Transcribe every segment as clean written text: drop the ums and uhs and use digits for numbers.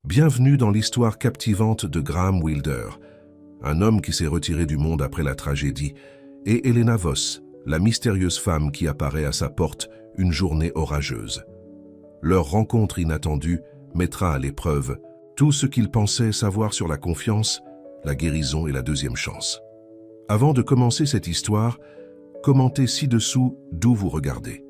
Bienvenue dans l'histoire captivante de Graham Wilder, un homme qui s'est retiré du monde après la tragédie, et Helena Voss, la mystérieuse femme qui apparaît à sa porte une journée orageuse. Leur rencontre inattendue mettra à l'épreuve tout ce qu'ils pensaient savoir sur la confiance, la guérison et la deuxième chance. Avant de commencer cette histoire, commentez ci-dessous d'où vous regardez.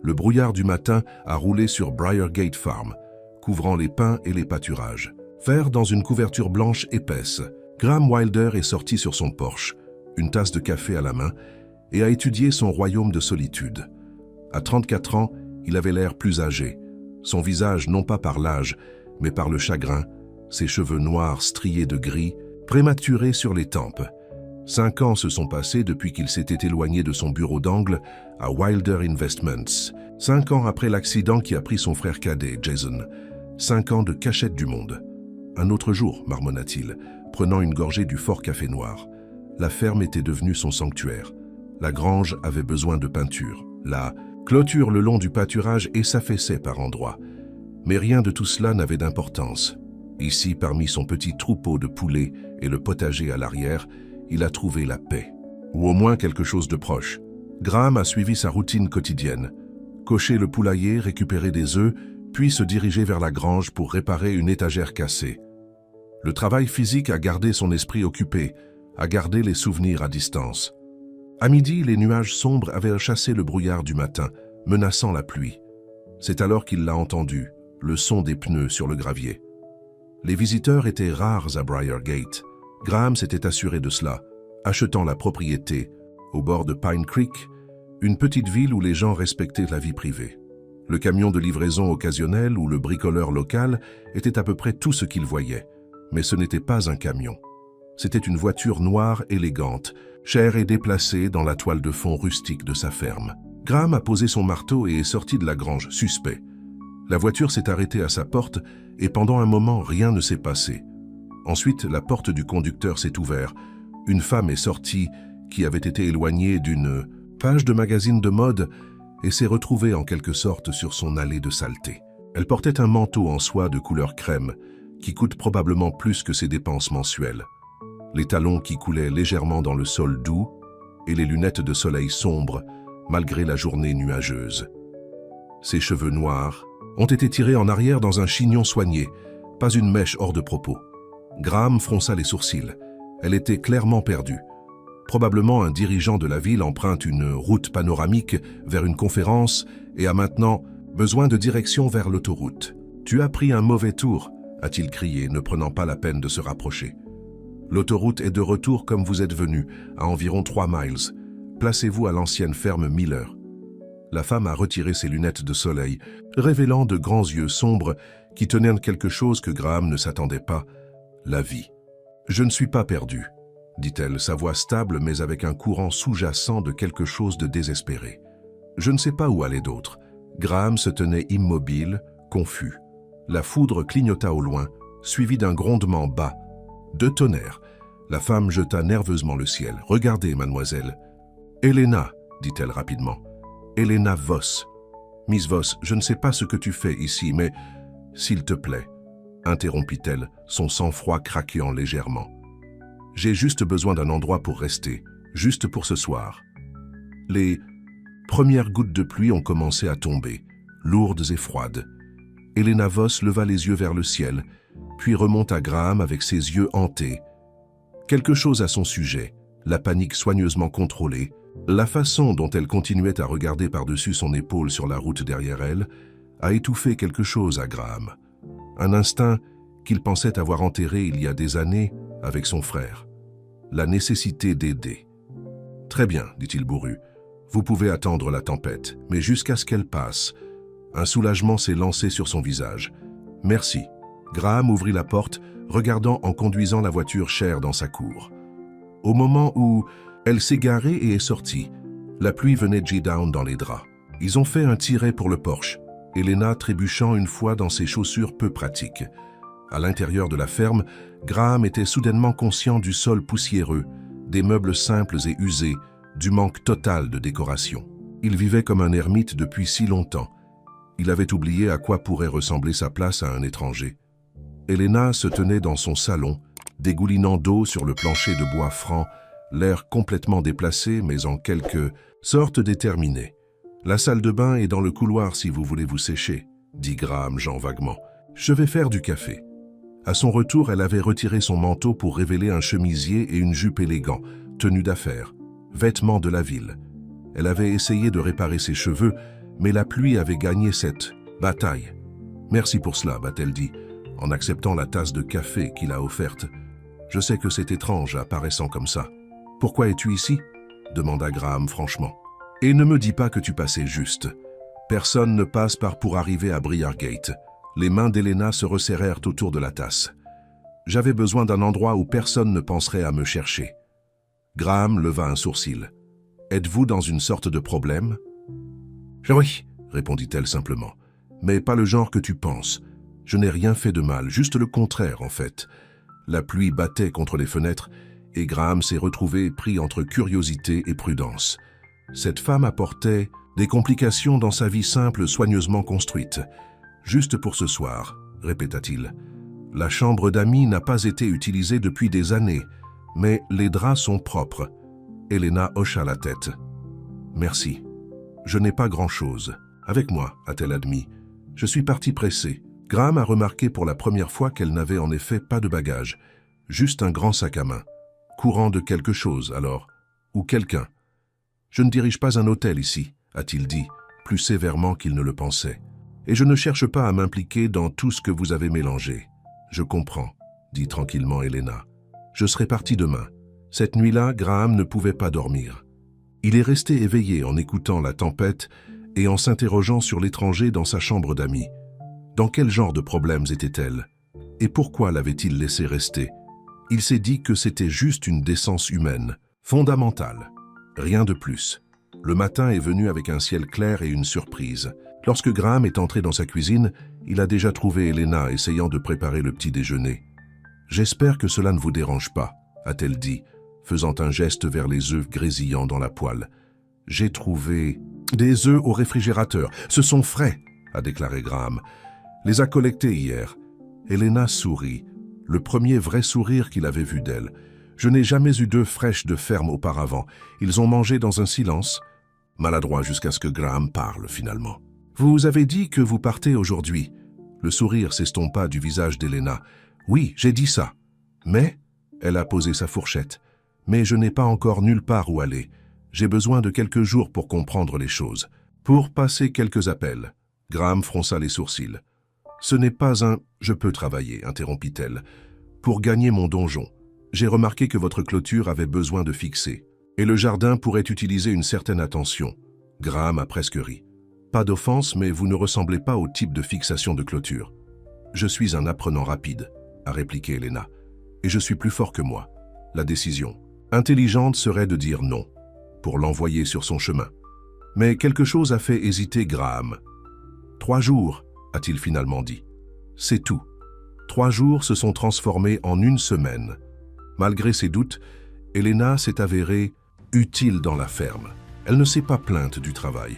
Le brouillard du matin a roulé sur Briargate Farm, couvrant les pins et les pâturages. Vert dans une couverture blanche épaisse, Graham Wilder est sorti sur son porche, une tasse de café à la main, et a étudié son royaume de solitude. À 34 ans, il avait l'air plus âgé. Son visage, non pas par l'âge, mais par le chagrin, ses cheveux noirs striés de gris, prématurés sur les tempes. 5 ans se sont passés depuis qu'il s'était éloigné de son bureau d'angle à Wilder Investments. 5 ans après l'accident qui a pris son frère cadet, Jason. 5 ans de cachette du monde. Un autre jour, marmonna-t-il, prenant une gorgée du fort café noir. La ferme était devenue son sanctuaire. La grange avait besoin de peinture. La clôture le long du pâturage et s'affaissait par endroits. Mais rien de tout cela n'avait d'importance. Ici, parmi son petit troupeau de poulets et le potager à l'arrière, il a trouvé la paix. Ou au moins quelque chose de proche. Graham a suivi sa routine quotidienne. Cocher le poulailler, récupérer des œufs, puis se diriger vers la grange pour réparer une étagère cassée. Le travail physique a gardé son esprit occupé, a gardé les souvenirs à distance. À midi, les nuages sombres avaient chassé le brouillard du matin, menaçant la pluie. C'est alors qu'il l'a entendu, le son des pneus sur le gravier. Les visiteurs étaient rares à Briargate. Graham s'était assuré de cela, achetant la propriété, au bord de Pine Creek, une petite ville où les gens respectaient la vie privée. Le camion de livraison occasionnel ou le bricoleur local était à peu près tout ce qu'il voyait. Mais ce n'était pas un camion. C'était une voiture noire élégante, chère et déplacée dans la toile de fond rustique de sa ferme. Graham a posé son marteau et est sorti de la grange, suspect. La voiture s'est arrêtée à sa porte et pendant un moment, rien ne s'est passé. Ensuite, la porte du conducteur s'est ouverte. Une femme est sortie qui avait été éloignée d'une page de magazine de mode et s'est retrouvée en quelque sorte sur son allée de saleté. Elle portait un manteau en soie de couleur crème qui coûte probablement plus que ses dépenses mensuelles. Les talons qui coulaient légèrement dans le sol doux et les lunettes de soleil sombres malgré la journée nuageuse. Ses cheveux noirs ont été tirés en arrière dans un chignon soigné, pas une mèche hors de propos. Graham fronça les sourcils. Elle était clairement perdue. Probablement un dirigeant de la ville emprunte une route panoramique vers une conférence et a maintenant besoin de direction vers l'autoroute. « Tu as pris un mauvais tour », a-t-il crié, ne prenant pas la peine de se rapprocher. « L'autoroute est de retour comme vous êtes venu, à environ 3 miles. Placez-vous à l'ancienne ferme Miller. » La femme a retiré ses lunettes de soleil, révélant de grands yeux sombres qui tenaient quelque chose que Graham ne s'attendait pas, la vie. « Je ne suis pas perdu, » dit-elle, sa voix stable mais avec un courant sous-jacent de quelque chose de désespéré. Je ne sais pas où aller d'autre. Graham se tenait immobile, confus. La foudre clignota au loin, suivie d'un grondement bas. De tonnerre. La femme jeta nerveusement le ciel. « Regardez, mademoiselle. »« Helena, » dit-elle rapidement. « Helena Voss. »« Miss Voss, je ne sais pas ce que tu fais ici, mais... »« S'il te plaît, » interrompit-elle, son sang-froid craquant légèrement. « J'ai juste besoin d'un endroit pour rester, juste pour ce soir. » Les premières gouttes de pluie ont commencé à tomber, lourdes et froides. Helena Voss leva les yeux vers le ciel, puis remonta Graham avec ses yeux hantés. Quelque chose à son sujet, la panique soigneusement contrôlée, la façon dont elle continuait à regarder par-dessus son épaule sur la route derrière elle, a étouffé quelque chose à Graham. Un instinct qu'il pensait avoir enterré il y a des années avec son frère. La nécessité d'aider. « Très bien, dit-il bourru. Vous pouvez attendre la tempête, mais jusqu'à ce qu'elle passe. » Un soulagement s'est lancé sur son visage. « Merci. » Graham ouvrit la porte, regardant en conduisant la voiture chère dans sa cour. Au moment où elle s'est garée et est sortie, la pluie venait jet-down dans les draps. Ils ont fait un tiret pour le porche, Helena trébuchant une fois dans ses chaussures peu pratiques. À l'intérieur de la ferme, Graham était soudainement conscient du sol poussiéreux, des meubles simples et usés, du manque total de décoration. Il vivait comme un ermite depuis si longtemps. Il avait oublié à quoi pourrait ressembler sa place à un étranger. Elena se tenait dans son salon, dégoulinant d'eau sur le plancher de bois franc, l'air complètement déplacé mais en quelque sorte déterminé. « La salle de bain est dans le couloir si vous voulez vous sécher », dit Graham Jean vaguement. « Je vais faire du café. » À son retour, elle avait retiré son manteau pour révéler un chemisier et une jupe élégants, tenue d'affaires, vêtements de la ville. Elle avait essayé de réparer ses cheveux, mais la pluie avait gagné cette bataille. « Merci pour cela », a-t-elle dit, en acceptant la tasse de café qu'il a offerte. « Je sais que c'est étrange, apparaissant comme ça. »« Pourquoi es-tu ici ?» demanda Graham franchement. « Et ne me dis pas que tu passais juste. Personne ne passe par pour arriver à Briargate. » Les mains d'Elena se resserrèrent autour de la tasse. « J'avais besoin d'un endroit où personne ne penserait à me chercher. » Graham leva un sourcil. « Êtes-vous dans une sorte de problème ?»« Oui, » répondit-elle simplement. « Mais pas le genre que tu penses. Je n'ai rien fait de mal, juste le contraire en fait. » La pluie battait contre les fenêtres et Graham s'est retrouvé pris entre curiosité et prudence. Cette femme apportait des complications dans sa vie simple soigneusement construite. « Juste pour ce soir, » répéta-t-il. « La chambre d'amis n'a pas été utilisée depuis des années, mais les draps sont propres. » Elena hocha la tête. « Merci. Je n'ai pas grand-chose. Avec moi, a-t-elle admis. Je suis parti pressé. » Graham a remarqué pour la première fois qu'elle n'avait en effet pas de bagages, juste un grand sac à main. Courant de quelque chose, alors, ou quelqu'un. « Je ne dirige pas un hôtel ici, » a-t-il dit, plus sévèrement qu'il ne le pensait. « Et je ne cherche pas à m'impliquer dans tout ce que vous avez mélangé. »« Je comprends, » dit tranquillement Elena. « Je serai parti demain. » Cette nuit-là, Graham ne pouvait pas dormir. Il est resté éveillé en écoutant la tempête et en s'interrogeant sur l'étranger dans sa chambre d'amis. Dans quel genre de problèmes était-elle? Et pourquoi l'avait-il laissé rester? Il s'est dit que c'était juste une décence humaine, fondamentale. Rien de plus. Le matin est venu avec un ciel clair et une surprise. Lorsque Graham est entré dans sa cuisine, il a déjà trouvé Elena essayant de préparer le petit déjeuner. « J'espère que cela ne vous dérange pas », a-t-elle dit, faisant un geste vers les œufs grésillants dans la poêle. « J'ai trouvé des œufs au réfrigérateur. Ce sont frais », a déclaré Graham. « Les a collectés hier. » Elena sourit, le premier vrai sourire qu'il avait vu d'elle. « Je n'ai jamais eu d'œufs fraîches de ferme auparavant. Ils ont mangé dans un silence. » Maladroit jusqu'à ce que Graham parle finalement. « Vous avez dit que vous partez aujourd'hui. » Le sourire s'estompa du visage d'Elena. « Oui, j'ai dit ça. Mais... » Elle a posé sa fourchette. « Mais je n'ai pas encore nulle part où aller. J'ai besoin de quelques jours pour comprendre les choses. Pour passer quelques appels. » Graham fronça les sourcils. « Ce n'est pas un « je peux travailler », interrompit-elle. « Pour gagner mon donjon. J'ai remarqué que votre clôture avait besoin de fixer. Et le jardin pourrait utiliser une certaine attention. » Graham a presque ri. « Pas d'offense, mais vous ne ressemblez pas au type de fixation de clôture. »« Je suis un apprenant rapide, » a répliqué Elena. « Et je suis plus fort que moi. La décision intelligente serait de dire non, pour l'envoyer sur son chemin. Mais quelque chose a fait hésiter Graham. « 3 jours, » a-t-il finalement dit. « C'est tout. 3 jours se sont transformés en 1 semaine. » Malgré ses doutes, Elena s'est avérée utile dans la ferme. Elle ne s'est pas plainte du travail.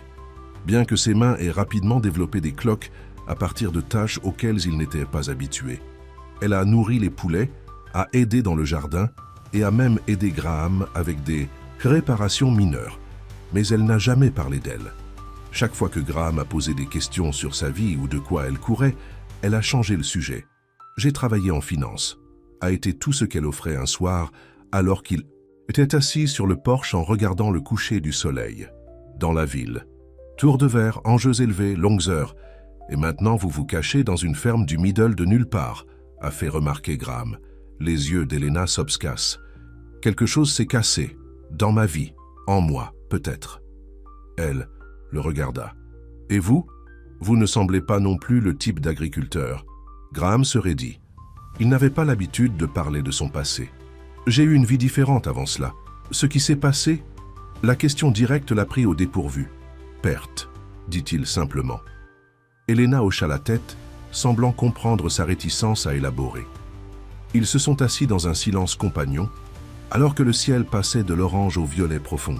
Bien que ses mains aient rapidement développé des cloques à partir de tâches auxquelles ils n'étaient pas habitués. Elle a nourri les poulets, a aidé dans le jardin et a même aidé Graham avec des réparations mineures. Mais elle n'a jamais parlé d'elle. Chaque fois que Graham a posé des questions sur sa vie ou de quoi elle courait, elle a changé le sujet. « J'ai travaillé en finance », a été tout ce qu'elle offrait un soir alors qu'il était assis sur le porche en regardant le coucher du soleil. Dans la ville. Tour de verre, enjeux élevés, longues heures. Et maintenant vous vous cachez dans une ferme du middle de nulle part, a fait remarquer Graham. Les yeux d'Elena s'obscassent. Quelque chose s'est cassé. Dans ma vie. En moi, peut-être. Elle le regarda. « Et vous? Vous ne semblez pas non plus le type d'agriculteur. » Graham se raidit. Il n'avait pas l'habitude de parler de son passé. « J'ai eu une vie différente avant cela. Ce qui s'est passé, la question directe l'a pris au dépourvu. Perte, dit-il simplement. » Elena hocha la tête, semblant comprendre sa réticence à élaborer. Ils se sont assis dans un silence compagnon, alors que le ciel passait de l'orange au violet profond.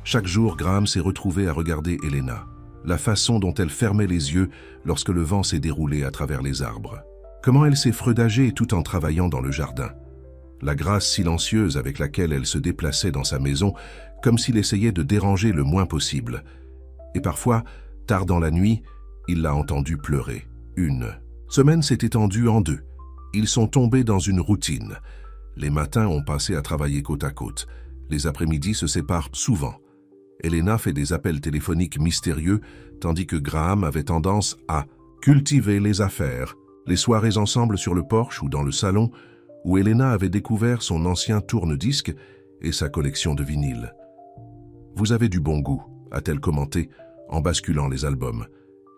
Chaque jour, Graham s'est retrouvé à regarder Elena, la façon dont elle fermait les yeux lorsque le vent s'est déroulé à travers les arbres. Comment elle s'est freudagée tout en travaillant dans le jardin. La grâce silencieuse avec laquelle elle se déplaçait dans sa maison, comme s'il essayait de déranger le moins possible. Et parfois, tard dans la nuit, il l'a entendue pleurer. Une semaine s'est étendue en 2. Ils sont tombés dans une routine. Les matins ont passé à travailler côte à côte. Les après-midi se séparent souvent. Elena fait des appels téléphoniques mystérieux, tandis que Graham avait tendance à cultiver les affaires. Les soirées ensemble sur le porche ou dans le salon, où Elena avait découvert son ancien tourne-disque et sa collection de vinyles. « Vous avez du bon goût », a-t-elle commenté, en basculant les albums.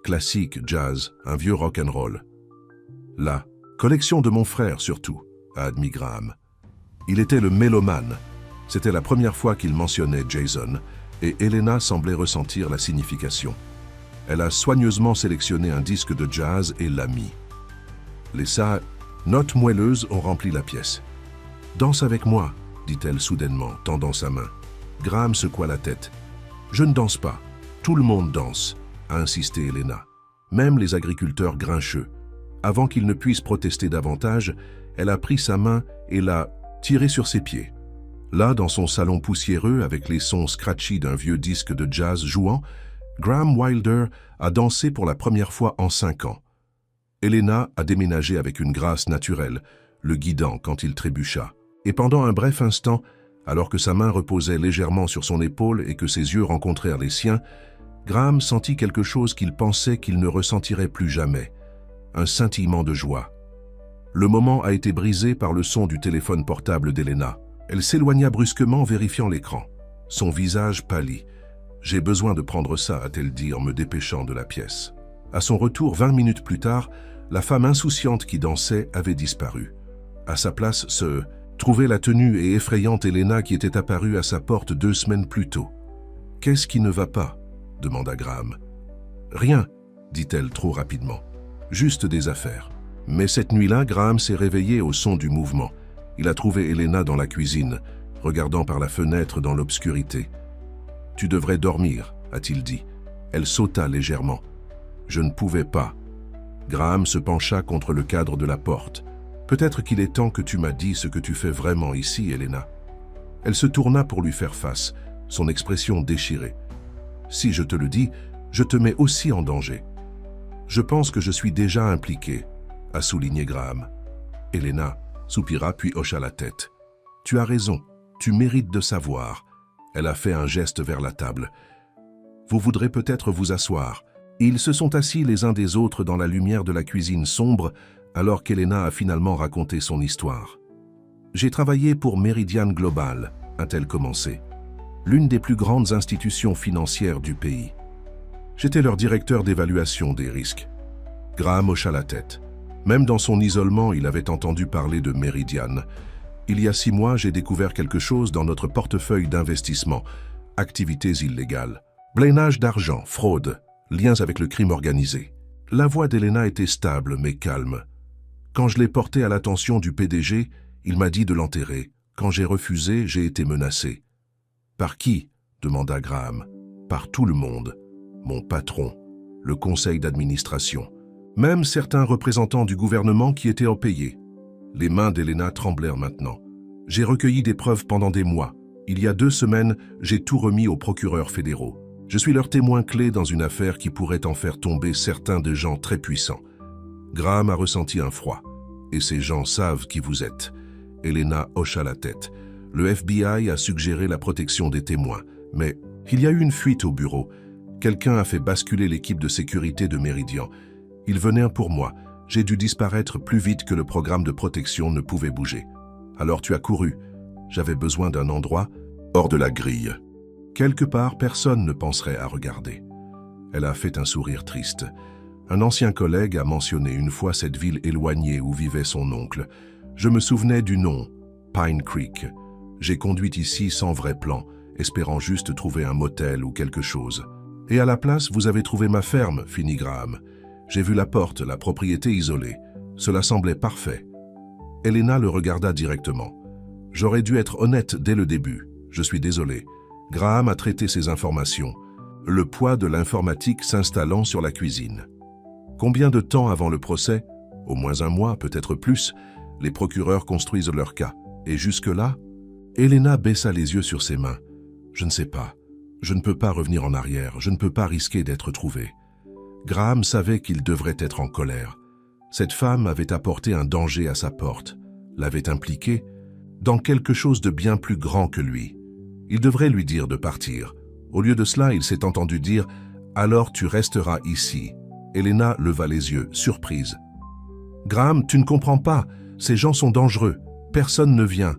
Classique, jazz, un vieux rock'n'roll. « La collection de mon frère, surtout », a admis Graham. Il était le mélomane. C'était la première fois qu'il mentionnait Jason, et Elena semblait ressentir la signification. Elle a soigneusement sélectionné un disque de jazz et l'a mis. Les notes moelleuses ont rempli la pièce. « Danse avec moi », dit-elle soudainement, tendant sa main. Graham secoua la tête. « Je ne danse pas. Tout le monde danse », a insisté Elena. Même les agriculteurs grincheux. Avant qu'il ne puisse protester davantage, elle a pris sa main et l'a tiré sur ses pieds. Là, dans son salon poussiéreux, avec les sons scratchy d'un vieux disque de jazz jouant, Graham Wilder a dansé pour la première fois en 5 ans. Elena a déménagé avec une grâce naturelle, le guidant quand il trébucha. Et pendant un bref instant, alors que sa main reposait légèrement sur son épaule et que ses yeux rencontrèrent les siens, Graham sentit quelque chose qu'il pensait qu'il ne ressentirait plus jamais, un scintillement de joie. Le moment a été brisé par le son du téléphone portable d'Elena. Elle s'éloigna brusquement, vérifiant l'écran. Son visage pâlit. « J'ai besoin de prendre ça », a-t-elle dit en me dépêchant de la pièce. À son retour 20 minutes plus tard, la femme insouciante qui dansait avait disparu. À sa place se trouvait la tenue et effrayante Elena qui était apparue à sa porte 2 semaines plus tôt. « Qu'est-ce qui ne va pas ?» demanda Graham. « Rien », dit-elle trop rapidement. « Juste des affaires. » Mais cette nuit-là, Graham s'est réveillé au son du mouvement. Il a trouvé Elena dans la cuisine, regardant par la fenêtre dans l'obscurité. « Tu devrais dormir », a-t-il dit. Elle sauta légèrement. « Je ne pouvais pas. » Graham se pencha contre le cadre de la porte. « Peut-être qu'il est temps que tu m'as dit ce que tu fais vraiment ici, Elena. » Elle se tourna pour lui faire face, son expression déchirée. « Si je te le dis, je te mets aussi en danger. »« Je pense que je suis déjà impliqué », a souligné Graham. Elena soupira puis hocha la tête. « Tu as raison, tu mérites de savoir. » Elle a fait un geste vers la table. « Vous voudrez peut-être vous asseoir. » Ils se sont assis les uns des autres dans la lumière de la cuisine sombre, alors qu'Elena a finalement raconté son histoire. « J'ai travaillé pour Meridian Global », a-t-elle commencé, l'une des plus grandes institutions financières du pays. J'étais leur directeur d'évaluation des risques. Graham hocha la tête. Même dans son isolement, il avait entendu parler de Meridian. Il y a 6 mois, j'ai découvert quelque chose dans notre portefeuille d'investissement. Activités illégales, blanchage d'argent, fraude, liens avec le crime organisé. La voix d'Elena était stable mais calme. Quand je l'ai porté à l'attention du PDG, il m'a dit de l'enterrer. Quand j'ai refusé, j'ai été menacé. « Par qui ?» demanda Graham. « Par tout le monde. Mon patron, le conseil d'administration. Même certains représentants du gouvernement qui étaient payés. » Les mains d'Elena tremblèrent maintenant. « J'ai recueilli des preuves pendant des mois. Il y a 2 semaines, j'ai tout remis aux procureurs fédéraux. Je suis leur témoin clé dans une affaire qui pourrait en faire tomber certains de gens très puissants. » Graham a ressenti un froid. « Et ces gens savent qui vous êtes. » Elena hocha la tête. « Le FBI a suggéré la protection des témoins. Mais il y a eu une fuite au bureau. Quelqu'un a fait basculer l'équipe de sécurité de Meridian. Ils venaient pour moi. J'ai dû disparaître plus vite que le programme de protection ne pouvait bouger. Alors tu as couru. J'avais besoin d'un endroit hors de la grille. Quelque part, personne ne penserait à regarder. » Elle a fait un sourire triste. Un ancien collègue a mentionné une fois cette ville éloignée où vivait son oncle. Je me souvenais du nom, Pine Creek. J'ai conduit ici sans vrai plan, espérant juste trouver un motel ou quelque chose. Et à la place, vous avez trouvé ma ferme, finit Graham. J'ai vu la porte, la propriété isolée. Cela semblait parfait. Elena le regarda directement. J'aurais dû être honnête dès le début. Je suis désolé. Graham a traité ces informations, le poids de l'informatique s'installant sur la cuisine. Combien de temps avant le procès ? Au moins un mois, peut-être plus, les procureurs construisent leur cas. Et jusque-là, Elena baissa les yeux sur ses mains. Je ne sais pas. Je ne peux pas revenir en arrière. Je ne peux pas risquer d'être trouvé. Graham savait qu'il devrait être en colère. Cette femme avait apporté un danger à sa porte, l'avait impliqué dans quelque chose de bien plus grand que lui. Il devrait lui dire de partir. Au lieu de cela, il s'est entendu dire « Alors tu resteras ici ». Elena leva les yeux, surprise. « Graham, tu ne comprends pas. Ces gens sont dangereux. Personne ne vient. »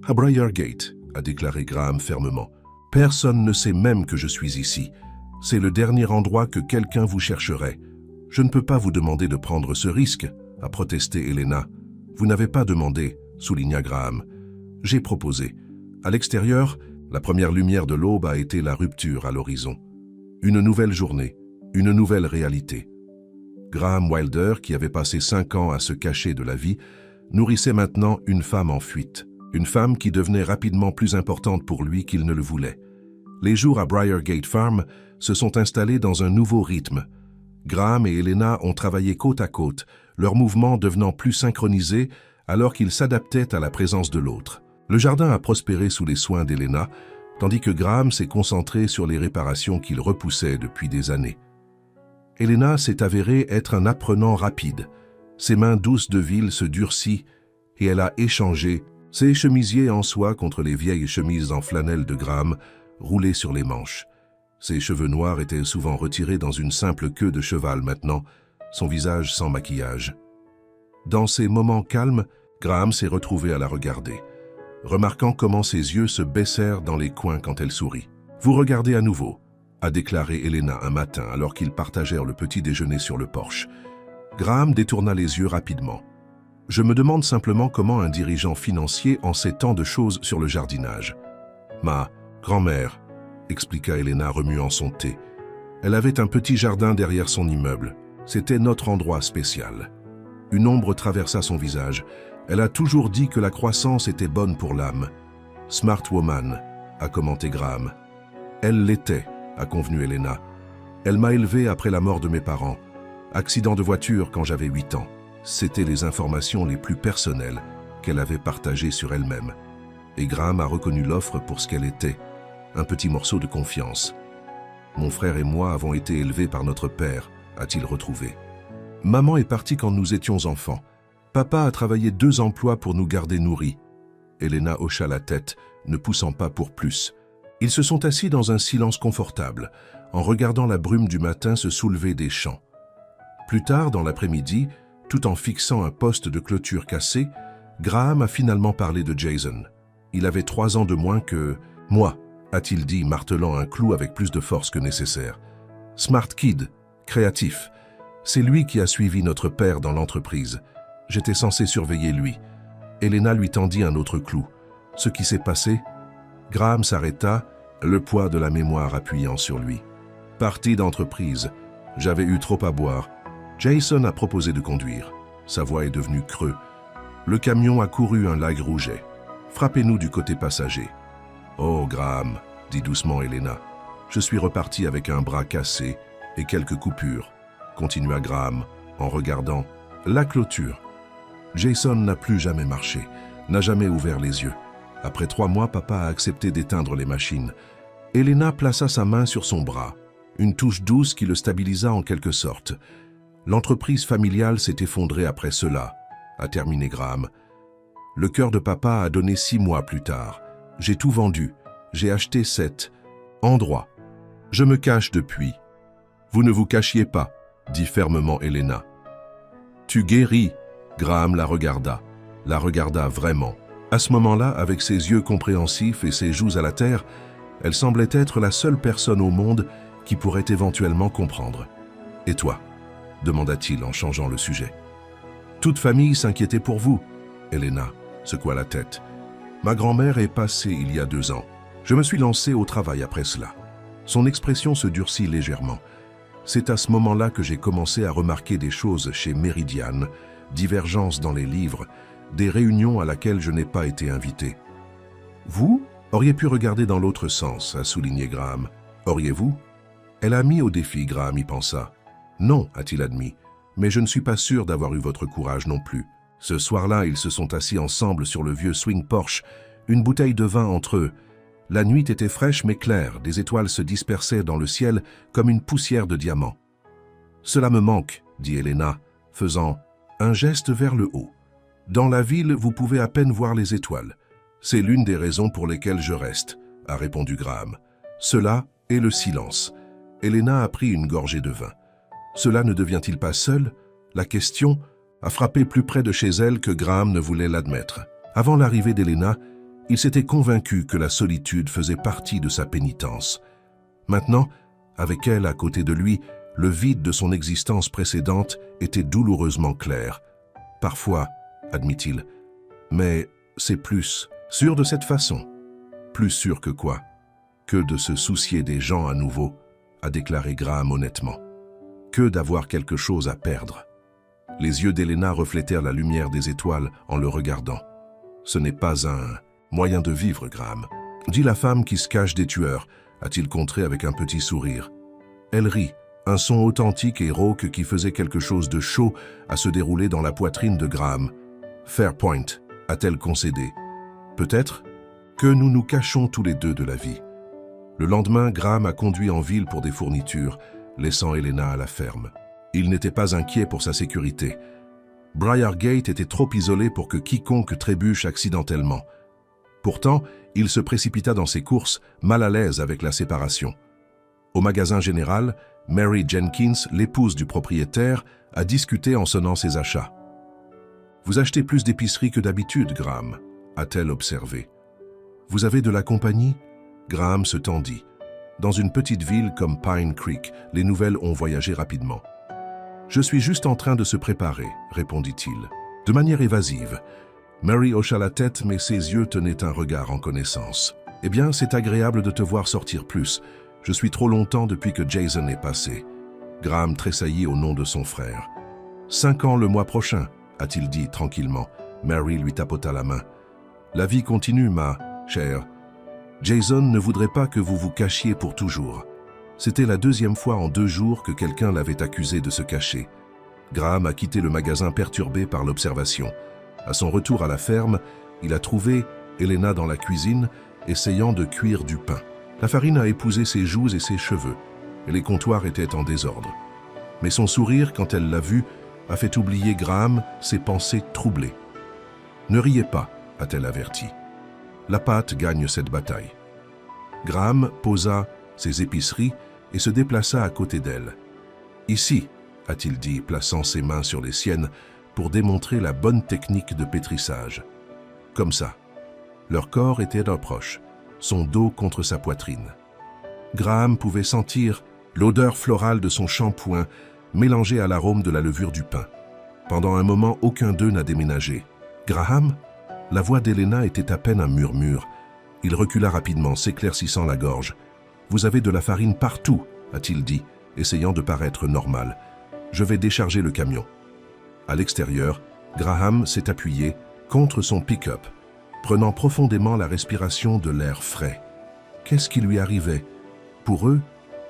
« À Briargate, » a déclaré Graham fermement. « Personne ne sait même que je suis ici. C'est le dernier endroit que quelqu'un vous chercherait. Je ne peux pas vous demander de prendre ce risque, » a protesté Elena. « Vous n'avez pas demandé, » souligna Graham. « J'ai proposé. À l'extérieur, la première lumière de l'aube a été la rupture à l'horizon. Une nouvelle journée, une nouvelle réalité. » Graham Wilder, qui avait passé 5 ans à se cacher de la vie, nourrissait maintenant une femme en fuite. Une femme qui devenait rapidement plus importante pour lui qu'il ne le voulait. Les jours à Briargate Farm se sont installés dans un nouveau rythme. Graham et Elena ont travaillé côte à côte, leurs mouvements devenant plus synchronisés alors qu'ils s'adaptaient à la présence de l'autre. Le jardin a prospéré sous les soins d'Elena, tandis que Graham s'est concentré sur les réparations qu'il repoussait depuis des années. Elena s'est avérée être un apprenant rapide. Ses mains douces de ville se durcissent et elle a échangé ses chemisiers en soie contre les vieilles chemises en flanelle de Graham roulées sur les manches. Ses cheveux noirs étaient souvent retirés dans une simple queue de cheval maintenant, son visage sans maquillage. Dans ces moments calmes, Graham s'est retrouvé à la regarder, remarquant comment ses yeux se baissèrent dans les coins quand elle sourit. « Vous regardez à nouveau », a déclaré Elena un matin alors qu'ils partagèrent le petit déjeuner sur le porche. Graham détourna les yeux rapidement. « Je me demande simplement comment un dirigeant financier en sait tant de choses sur le jardinage. »« Ma grand-mère », expliqua Elena remuant son thé. Elle avait un petit jardin derrière son immeuble. C'était notre endroit spécial. Une ombre traversa son visage. Elle a toujours dit que la croissance était bonne pour l'âme. « Smart woman », a commenté Graham. « Elle l'était », a convenu Elena. « Elle m'a élevé après la mort de mes parents. Accident de voiture quand j'avais 8 ans. C'étaient les informations les plus personnelles qu'elle avait partagées sur elle-même. Et Graham a reconnu l'offre pour ce qu'elle était, un petit morceau de confiance. Mon frère et moi avons été élevés par notre père, a-t-il retrouvé. Maman est partie quand nous étions enfants. Papa a travaillé 2 emplois pour nous garder nourris. Elena hocha la tête, ne poussant pas pour plus. Ils se sont assis dans un silence confortable, en regardant la brume du matin se soulever des champs. Plus tard, dans l'après-midi, tout en fixant un poste de clôture cassé, Graham a finalement parlé de Jason. Il avait 3 ans de moins que moi, a-t-il dit, martelant un clou avec plus de force que nécessaire. Smart kid, créatif. C'est lui qui a suivi notre père dans l'entreprise. J'étais censé surveiller lui. Elena lui tendit un autre clou. Ce qui s'est passé? Graham s'arrêta, le poids de la mémoire appuyant sur lui. Partie d'entreprise. J'avais eu trop à boire. Jason a proposé de conduire. Sa voix est devenue creux. Le camion a couru un lac rouget. Frappez-nous du côté passager. Oh, Graham, dit doucement Elena. Je suis reparti avec un bras cassé et quelques coupures, continua Graham en regardant la clôture. Jason n'a plus jamais marché, n'a jamais ouvert les yeux. Après 3 mois, papa a accepté d'éteindre les machines. Elena plaça sa main sur son bras, une touche douce qui le stabilisa en quelque sorte. L'entreprise familiale s'est effondrée après cela, a terminé Graham. Le cœur de papa a donné 6 mois plus tard. J'ai tout vendu. J'ai acheté cet endroit. Je me cache depuis. Vous ne vous cachiez pas, dit fermement Elena. Tu guéris. Graham la regarda vraiment. À ce moment-là, avec ses yeux compréhensifs et ses joues à la terre, elle semblait être la seule personne au monde qui pourrait éventuellement comprendre. Et toi? Demanda-t-il en changeant le sujet. Toute famille s'inquiétait pour vous. Elena secoua la tête. Ma grand-mère est passée il y a 2 ans. Je me suis lancé au travail après cela. Son expression se durcit légèrement. C'est à ce moment-là que j'ai commencé à remarquer des choses chez Meridian, divergences dans les livres, des réunions à laquelle je n'ai pas été invité. Vous auriez pu regarder dans l'autre sens, a souligné Graham. Auriez-vous? Elle a mis au défi, Graham y pensa. Non, a-t-il admis. Mais je ne suis pas sûr d'avoir eu votre courage non plus. » Ce soir-là, ils se sont assis ensemble sur le vieux swing Porsche, une bouteille de vin entre eux. La nuit était fraîche mais claire, des étoiles se dispersaient dans le ciel comme une poussière de diamants. « Cela me manque, » dit Elena, faisant un geste vers le haut. « Dans la ville, vous pouvez à peine voir les étoiles. C'est l'une des raisons pour lesquelles je reste, » a répondu Graham. Cela et le silence. Elena a pris une gorgée de vin. Cela ne devient-il pas seul? La question a frappé plus près de chez elle que Graham ne voulait l'admettre. Avant l'arrivée d'Elena, il s'était convaincu que la solitude faisait partie de sa pénitence. Maintenant, avec elle à côté de lui, le vide de son existence précédente était douloureusement clair. Parfois, admit-il, mais c'est plus sûr de cette façon. Plus sûr que quoi? Que de se soucier des gens à nouveau, a déclaré Graham honnêtement. Que d'avoir quelque chose à perdre. Les yeux d'Elena reflétèrent la lumière des étoiles en le regardant. Ce n'est pas un moyen de vivre, Graham, dit la femme qui se cache des tueurs, a-t-il contré avec un petit sourire. Elle rit, un son authentique et rauque qui faisait quelque chose de chaud à se dérouler dans la poitrine de Graham. Fair point, a-t-elle concédé. Peut-être que nous nous cachons tous les deux de la vie. Le lendemain, Graham a conduit en ville pour des fournitures, laissant Elena à la ferme. Il n'était pas inquiet pour sa sécurité. Briargate était trop isolé pour que quiconque trébuche accidentellement. Pourtant, il se précipita dans ses courses, mal à l'aise avec la séparation. Au magasin général, Mary Jenkins, l'épouse du propriétaire, a discuté en sonnant ses achats. « Vous achetez plus d'épicerie que d'habitude, Graham », a-t-elle observé. « Vous avez de la compagnie ?» Graham se tendit. Dans une petite ville comme Pine Creek, les nouvelles ont voyagé rapidement. « Je suis juste en train de se préparer », répondit-il. De manière évasive, Mary hocha la tête, mais ses yeux tenaient un regard en connaissance. « Eh bien, c'est agréable de te voir sortir plus. Je suis trop longtemps depuis que Jason est passé. » Graham tressaillit au nom de son frère. « 5 ans le mois prochain, » a-t-il dit tranquillement. Mary lui tapota la main. « La vie continue, ma chère. Jason ne voudrait pas que vous vous cachiez pour toujours. » C'était la deuxième fois en 2 jours que quelqu'un l'avait accusé de se cacher. Graham a quitté le magasin perturbé par l'observation. À son retour à la ferme, il a trouvé Elena dans la cuisine, essayant de cuire du pain. La farine a épousé ses joues et ses cheveux, et les comptoirs étaient en désordre. Mais son sourire, quand elle l'a vu, a fait oublier Graham ses pensées troublées. « Ne riez pas », a-t-elle averti. « La pâte gagne cette bataille. » Graham posa ses épiceries et se déplaça à côté d'elle. « Ici », a-t-il dit, plaçant ses mains sur les siennes pour démontrer la bonne technique de pétrissage. Comme ça. Leur corps était proche, son dos contre sa poitrine. Graham pouvait sentir l'odeur florale de son shampoing mélangée à l'arôme de la levure du pain. Pendant un moment, aucun d'eux n'a déménagé. « Graham ?» La voix d'Elena était à peine un murmure. Il recula rapidement, s'éclaircissant la gorge. « Vous avez de la farine partout, » a-t-il dit, essayant de paraître normal. « Je vais décharger le camion. » À l'extérieur, Graham s'est appuyé contre son pick-up, prenant profondément la respiration de l'air frais. Qu'est-ce qui lui arrivait? Pour eux,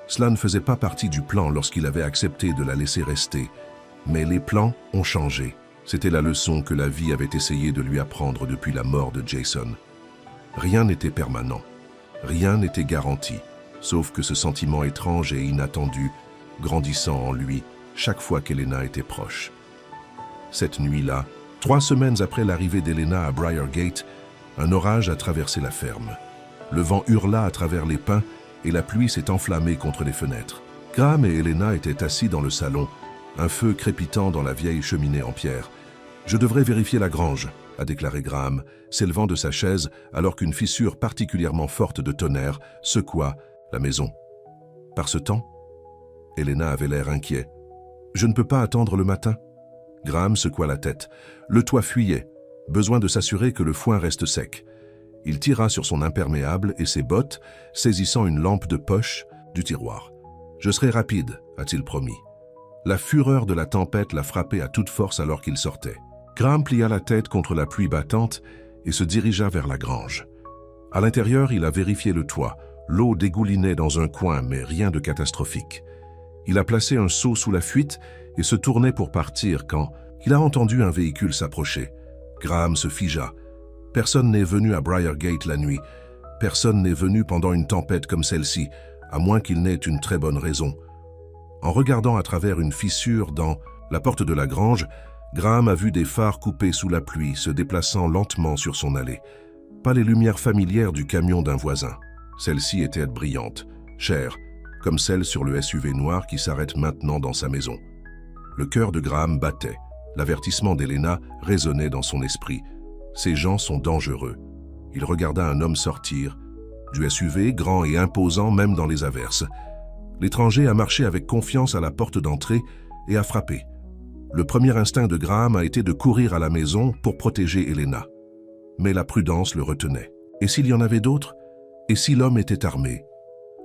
cela ne faisait pas partie du plan lorsqu'il avait accepté de la laisser rester. Mais les plans ont changé. C'était la leçon que la vie avait essayé de lui apprendre depuis la mort de Jason. Rien n'était permanent. Rien n'était garanti, sauf que ce sentiment étrange et inattendu, grandissant en lui chaque fois qu'Elena était proche. Cette nuit-là, 3 semaines après l'arrivée d'Elena à Briargate, un orage a traversé la ferme. Le vent hurla à travers les pins et la pluie s'est enflammée contre les fenêtres. Graham et Elena étaient assis dans le salon, un feu crépitant dans la vieille cheminée en pierre. « Je devrais vérifier la grange », a déclaré Graham, s'élevant de sa chaise alors qu'une fissure particulièrement forte de tonnerre secoua la maison. « Par ce temps ?» Elena avait l'air inquiet. « Je ne peux pas attendre le matin ?» Graham secoua la tête. Le toit fuyait. Besoin de s'assurer que le foin reste sec. Il tira sur son imperméable et ses bottes, saisissant une lampe de poche du tiroir. « Je serai rapide », a-t-il promis. La fureur de la tempête l'a frappé à toute force alors qu'il sortait. Graham plia la tête contre la pluie battante et se dirigea vers la grange. À l'intérieur, il a vérifié le toit. L'eau dégoulinait dans un coin, mais rien de catastrophique. Il a placé un seau sous la fuite et se tournait pour partir quand il a entendu un véhicule s'approcher. Graham se figea. Personne n'est venu à Briargate la nuit. Personne n'est venu pendant une tempête comme celle-ci, à moins qu'il n'ait une très bonne raison. En regardant à travers une fissure dans la porte de la grange, Graham a vu des phares coupés sous la pluie se déplaçant lentement sur son allée. Pas les lumières familières du camion d'un voisin. Celle-ci était brillante, chère, comme celle sur le SUV noir qui s'arrête maintenant dans sa maison. Le cœur de Graham battait. L'avertissement d'Elena résonnait dans son esprit. Ces gens sont dangereux. Il regarda un homme sortir, du SUV, grand et imposant même dans les averses. L'étranger a marché avec confiance à la porte d'entrée et a frappé. Le premier instinct de Graham a été de courir à la maison pour protéger Elena. Mais la prudence le retenait. Et s'il y en avait d'autres? Et si l'homme était armé?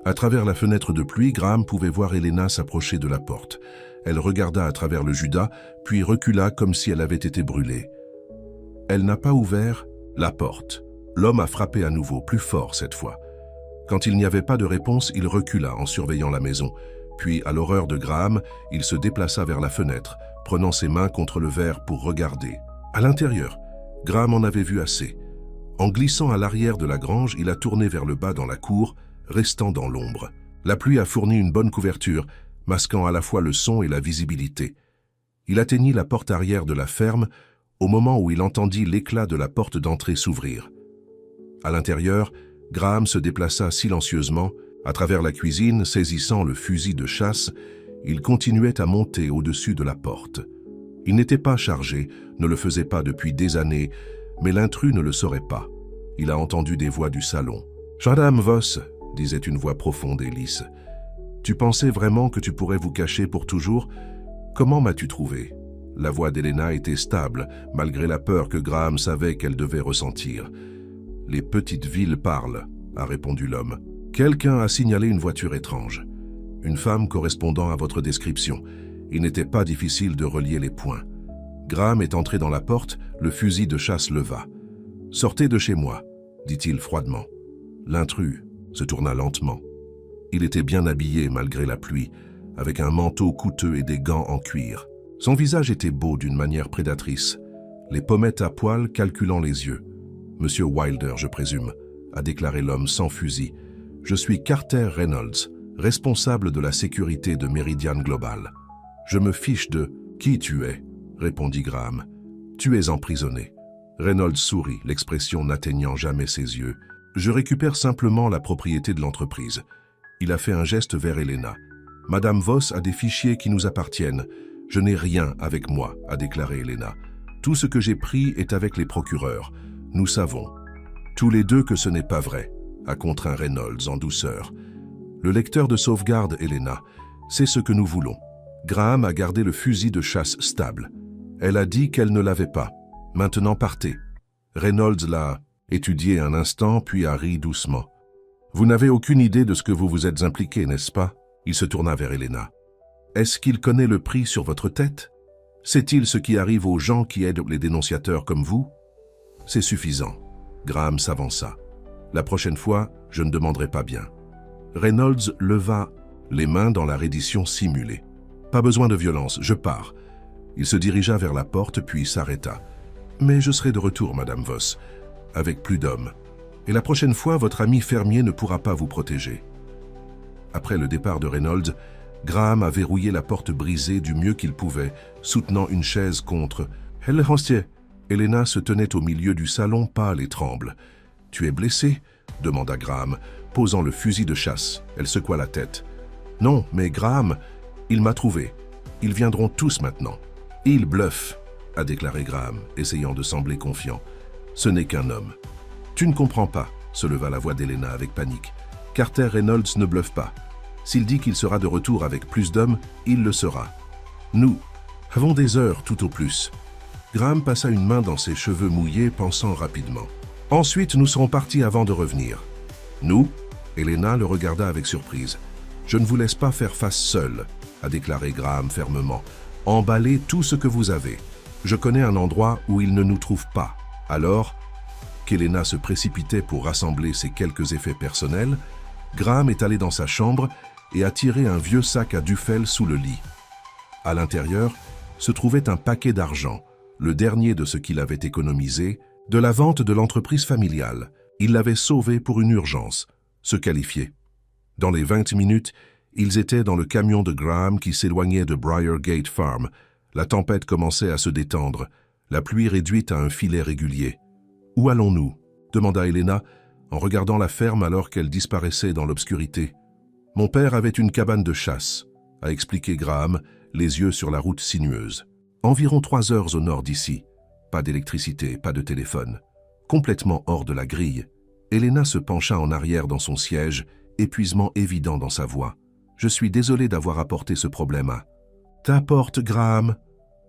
À travers la fenêtre de pluie, Graham pouvait voir Elena s'approcher de la porte. Elle regarda à travers le judas, puis recula comme si elle avait été brûlée. Elle n'a pas ouvert la porte. L'homme a frappé à nouveau, plus fort cette fois. Quand il n'y avait pas de réponse, il recula en surveillant la maison. Puis, à l'horreur de Graham, il se déplaça vers la fenêtre, prenant ses mains contre le verre pour regarder. À l'intérieur, Graham en avait vu assez. En glissant à l'arrière de la grange, il a tourné vers le bas dans la cour, restant dans l'ombre. La pluie a fourni une bonne couverture, masquant à la fois le son et la visibilité. Il atteignit la porte arrière de la ferme au moment où il entendit l'éclat de la porte d'entrée s'ouvrir. À l'intérieur, Graham se déplaça silencieusement. À travers la cuisine, saisissant le fusil de chasse, il continuait à monter au-dessus de la porte. Il n'était pas chargé, ne le faisait pas depuis des années, mais l'intrus ne le saurait pas. Il a entendu des voix du salon. « Madame Voss », disait une voix profonde et lisse. « Tu pensais vraiment que tu pourrais vous cacher pour toujours? Comment m'as-tu trouvé ?» La voix d'Elena était stable, malgré la peur que Graham savait qu'elle devait ressentir. « Les petites villes parlent », a répondu l'homme. « Quelqu'un a signalé une voiture étrange. Une femme correspondant à votre description. Il n'était pas difficile de relier les points. » Graham est entré dans la porte, le fusil de chasse leva. « Sortez de chez moi », dit-il froidement. L'intrus se tourna lentement. Il était bien habillé malgré la pluie, avec un manteau coûteux et des gants en cuir. Son visage était beau d'une manière prédatrice, les pommettes à poils calculant les yeux. « Monsieur Wilder, je présume », a déclaré l'homme sans fusil. « Je suis Carter Reynolds, responsable de la sécurité de Meridian Global. Je me fiche de qui tu es, » répondit Graham. « Tu es emprisonné. » Reynolds sourit, l'expression n'atteignant jamais ses yeux. « Je récupère simplement la propriété de l'entreprise. » Il a fait un geste vers Elena. « Madame Voss a des fichiers qui nous appartiennent. Je n'ai rien avec moi, » a déclaré Elena. « Tout ce que j'ai pris est avec les procureurs. Nous savons. Tous les deux que ce n'est pas vrai, » a contraint Reynolds en douceur. « Le lecteur de sauvegarde, Elena, c'est ce que nous voulons. » Graham a gardé le fusil de chasse stable. Elle a dit qu'elle ne l'avait pas. Maintenant partez. Reynolds l'a étudié un instant, puis a ri doucement. « Vous n'avez aucune idée de ce que vous vous êtes impliqué, n'est-ce pas ?» Il se tourna vers Elena. « Est-ce qu'il connaît le prix sur votre tête? Sait-il ce qui arrive aux gens qui aident les dénonciateurs comme vous? » « C'est suffisant. » Graham s'avança. « La prochaine fois, je ne demanderai pas bien. » Reynolds leva les mains dans la reddition simulée. « Pas besoin de violence, je pars. » Il se dirigea vers la porte, puis s'arrêta. « Mais je serai de retour, Madame Voss, avec plus d'hommes. Et la prochaine fois, votre ami fermier ne pourra pas vous protéger. » Après le départ de Reynolds, Graham a verrouillé la porte brisée du mieux qu'il pouvait, soutenant une chaise contre « Elle est Elena se tenait au milieu du salon, pâle et tremble. « Tu es blessé ?» demanda Graham, posant le fusil de chasse. Elle secoua la tête. « Non, mais Graham, il m'a trouvé. Ils viendront tous maintenant. »« Il bluffe » a déclaré Graham, essayant de sembler confiant. « Ce n'est qu'un homme. »« Tu ne comprends pas » se leva la voix d'Elena avec panique. « Carter Reynolds ne bluffe pas. S'il dit qu'il sera de retour avec plus d'hommes, il le sera. Nous avons des heures tout au plus. » Graham passa une main dans ses cheveux mouillés, pensant rapidement. « Ensuite, nous serons partis avant de revenir. »« Nous ?» Elena le regarda avec surprise. « Je ne vous laisse pas faire face seul, » a déclaré Graham fermement. « Emballez tout ce que vous avez. Je connais un endroit où ils ne nous trouvent pas. » Alors, qu'Elena se précipitait pour rassembler ses quelques effets personnels, Graham est allé dans sa chambre et a tiré un vieux sac à duffel sous le lit. À l'intérieur se trouvait un paquet d'argent, le dernier de ce qu'il avait économisé, de la vente de l'entreprise familiale. Il l'avait sauvé pour une urgence, se qualifier. Dans les 20 minutes, ils étaient dans le camion de Graham qui s'éloignait de Briargate Farm. La tempête commençait à se détendre, la pluie réduite à un filet régulier. « Où allons-nous » demanda Helena, en regardant la ferme alors qu'elle disparaissait dans l'obscurité. « Mon père avait une cabane de chasse », a expliqué Graham, les yeux sur la route sinueuse. « Environ 3 heures au nord d'ici. Pas d'électricité, pas de téléphone. Complètement hors de la grille. » Helena se pencha en arrière dans son siège, épuisement évident dans sa voix. « Je suis désolé d'avoir apporté ce problème à... »« T'apporte, Graham !»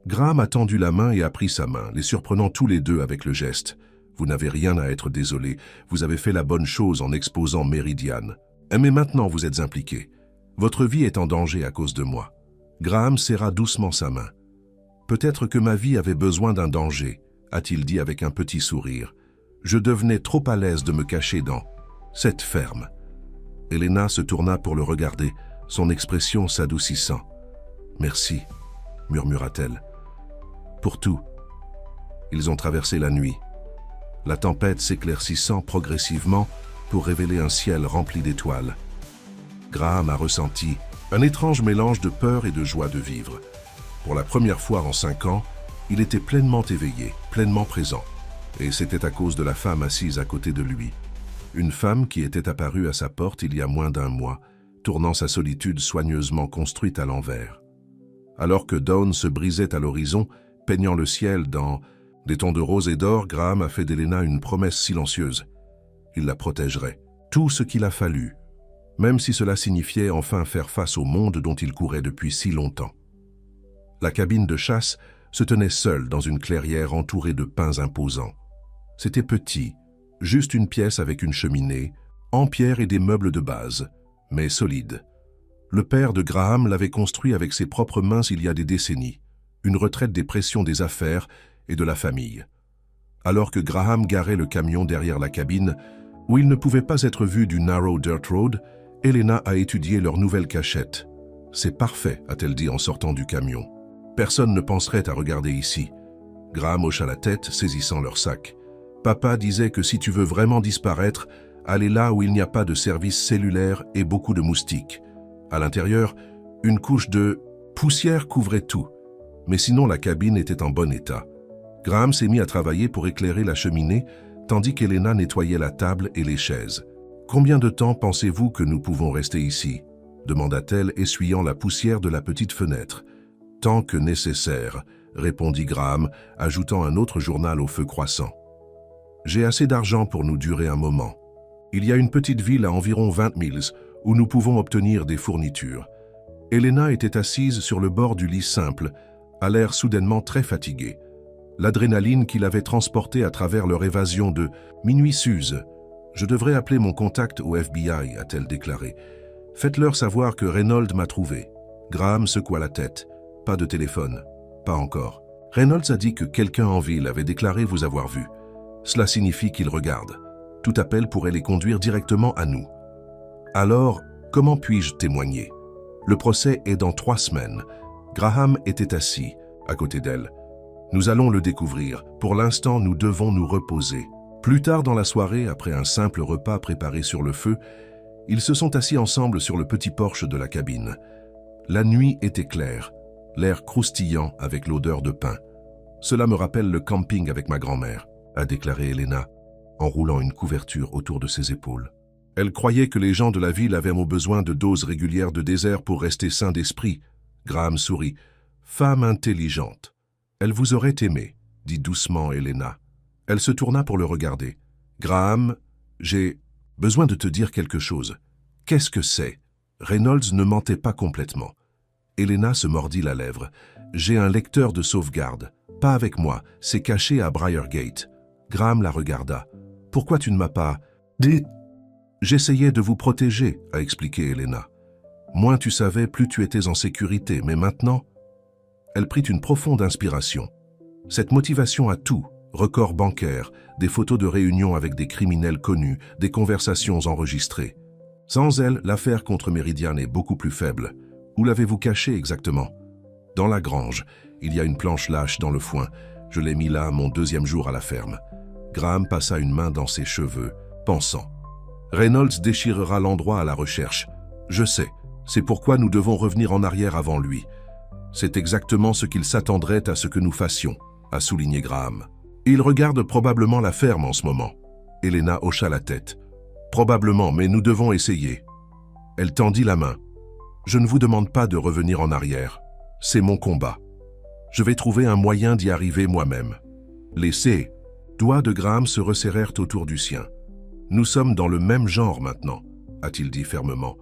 Graham a tendu la main et a pris sa main, les surprenant tous les deux avec le geste. « Vous n'avez rien à être désolé, vous avez fait la bonne chose en exposant Meridian. Mais maintenant vous êtes impliqué. Votre vie est en danger à cause de moi. » Graham serra doucement sa main. « Peut-être que ma vie avait besoin d'un danger, » a-t-il dit avec un petit sourire. « Je devenais trop à l'aise de me cacher dans cette ferme. » Helena se tourna pour le regarder, son expression s'adoucissant. « Merci, » murmura-t-elle. « Pour tout. » Ils ont traversé la nuit, la tempête s'éclaircissant progressivement pour révéler un ciel rempli d'étoiles. Graham a ressenti un étrange mélange de peur et de joie de vivre. Pour la première fois en 5 ans, il était pleinement éveillé, pleinement présent. Et c'était à cause de la femme assise à côté de lui. Une femme qui était apparue à sa porte il y a moins d'1 mois, tournant sa solitude soigneusement construite à l'envers. Alors que Dawn se brisait à l'horizon, peignant le ciel dans des tons de rose et d'or, Graham a fait d'Helena une promesse silencieuse. Il la protégerait. Tout ce qu'il a fallu, même si cela signifiait enfin faire face au monde dont il courait depuis si longtemps. La cabine de chasse se tenait seule dans une clairière entourée de pins imposants. C'était petit, juste une pièce avec une cheminée, en pierre et des meubles de base, mais solide. Le père de Graham l'avait construit avec ses propres mains il y a des décennies, une retraite des pressions des affaires et de la famille. Alors que Graham garait le camion derrière la cabine, où il ne pouvait pas être vu du Narrow Dirt Road, Helena a étudié leur nouvelle cachette. « C'est parfait », a-t-elle dit en sortant du camion. « Personne ne penserait à regarder ici. » Graham hocha la tête, saisissant leur sac. « Papa disait que si tu veux vraiment disparaître, allez là où il n'y a pas de service cellulaire et beaucoup de moustiques. À l'intérieur, une couche de poussière couvrait tout, mais sinon la cabine était en bon état. » Graham s'est mis à travailler pour éclairer la cheminée, tandis qu'Helena nettoyait la table et les chaises. « Combien de temps pensez-vous que nous pouvons rester ici ?» demanda-t-elle, essuyant la poussière de la petite fenêtre. « Tant que nécessaire », répondit Graham, ajoutant un autre journal au feu croissant. « J'ai assez d'argent pour nous durer un moment. Il y a une petite ville à environ 20 milles où nous pouvons obtenir des fournitures. » Helena était assise sur le bord du lit simple, à l'air soudainement très fatiguée. L'adrénaline qui l'avait transportée à travers leur évasion de « Minuit s'use. Je devrais appeler mon contact au FBI », a-t-elle déclaré. « Faites-leur savoir que Reynolds m'a trouvé. » Graham secoua la tête. « Pas de téléphone. Pas encore. Reynolds a dit que quelqu'un en ville avait déclaré vous avoir vu. Cela signifie qu'il regarde. Tout appel pourrait les conduire directement à nous. Alors, comment puis-je témoigner? Le procès est dans 3 semaines. » Graham était assis, à côté d'elle. « Nous allons le découvrir. Pour l'instant, nous devons nous reposer. » Plus tard dans la soirée, après un simple repas préparé sur le feu, ils se sont assis ensemble sur le petit porche de la cabine. La nuit était claire, l'air croustillant avec l'odeur de pain. « Cela me rappelle le camping avec ma grand-mère », a déclaré Helena, en roulant une couverture autour de ses épaules. Elle croyait que les gens de la ville avaient besoin de doses régulières de désert pour rester sains d'esprit. Graham sourit. « Femme intelligente. » « Elle vous aurait aimé, » dit doucement Helena. Elle se tourna pour le regarder. « Graham, j'ai besoin de te dire quelque chose. » « Qu'est-ce que c'est ?» Reynolds ne mentait pas complètement. Helena se mordit la lèvre. « J'ai un lecteur de sauvegarde. Pas avec moi, c'est caché à Briargate. » Graham la regarda. « Pourquoi tu ne m'as pas... » dit. « J'essayais de vous protéger, » a expliqué Helena. « Moins tu savais, plus tu étais en sécurité, mais maintenant... » Elle prit une profonde inspiration. Cette motivation a tout, records bancaires, des photos de réunions avec des criminels connus, des conversations enregistrées. Sans elle, l'affaire contre Meridian est beaucoup plus faible. Où l'avez-vous caché exactement? Dans la grange. Il y a une planche lâche dans le foin. Je l'ai mis là mon 2e jour à la ferme. Graham passa une main dans ses cheveux, pensant. Reynolds déchirera l'endroit à la recherche. Je sais, c'est pourquoi nous devons revenir en arrière avant lui. C'est exactement ce qu'il s'attendrait à ce que nous fassions, a souligné Graham. Il regarde probablement la ferme en ce moment. Helena hocha la tête. Probablement, mais nous devons essayer. Elle tendit la main. Je ne vous demande pas de revenir en arrière. C'est mon combat. Je vais trouver un moyen d'y arriver moi-même. Les doigts de Graham se resserrèrent autour du sien. Nous sommes dans le même genre maintenant, a-t-il dit fermement.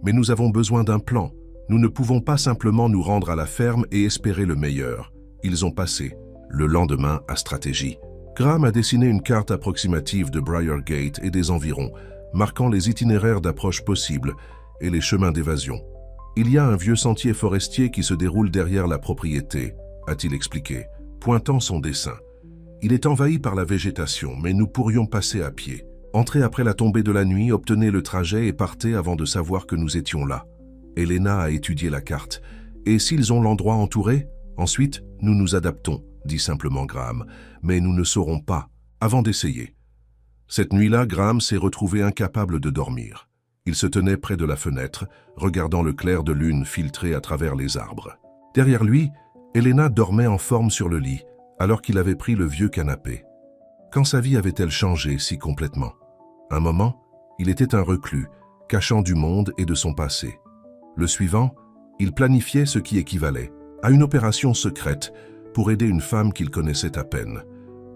Mais nous avons besoin d'un plan. Nous ne pouvons pas simplement nous rendre à la ferme et espérer le meilleur. Ils ont passé, le lendemain, à stratégie. Graham a dessiné une carte approximative de Briargate et des environs, marquant les itinéraires d'approche possibles et les chemins d'évasion. Il y a un vieux sentier forestier qui se déroule derrière la propriété, a-t-il expliqué, pointant son dessin. Il est envahi par la végétation, mais nous pourrions passer à pied. Entrez après la tombée de la nuit, obtenez le trajet et partez avant de savoir que nous étions là. Helena a étudié la carte. Et s'ils ont l'endroit entouré? Ensuite, nous nous adaptons, dit simplement Graham. Mais nous ne saurons pas, avant d'essayer. Cette nuit-là, Graham s'est retrouvé incapable de dormir. Il se tenait près de la fenêtre, regardant le clair de lune filtrer à travers les arbres. Derrière lui, Helena dormait en forme sur le lit, alors qu'il avait pris le vieux canapé. Quand sa vie avait-elle changé si complètement? Un moment, il était un reclus, cachant du monde et de son passé. Le suivant, il planifiait ce qui équivalait à une opération secrète pour aider une femme qu'il connaissait à peine.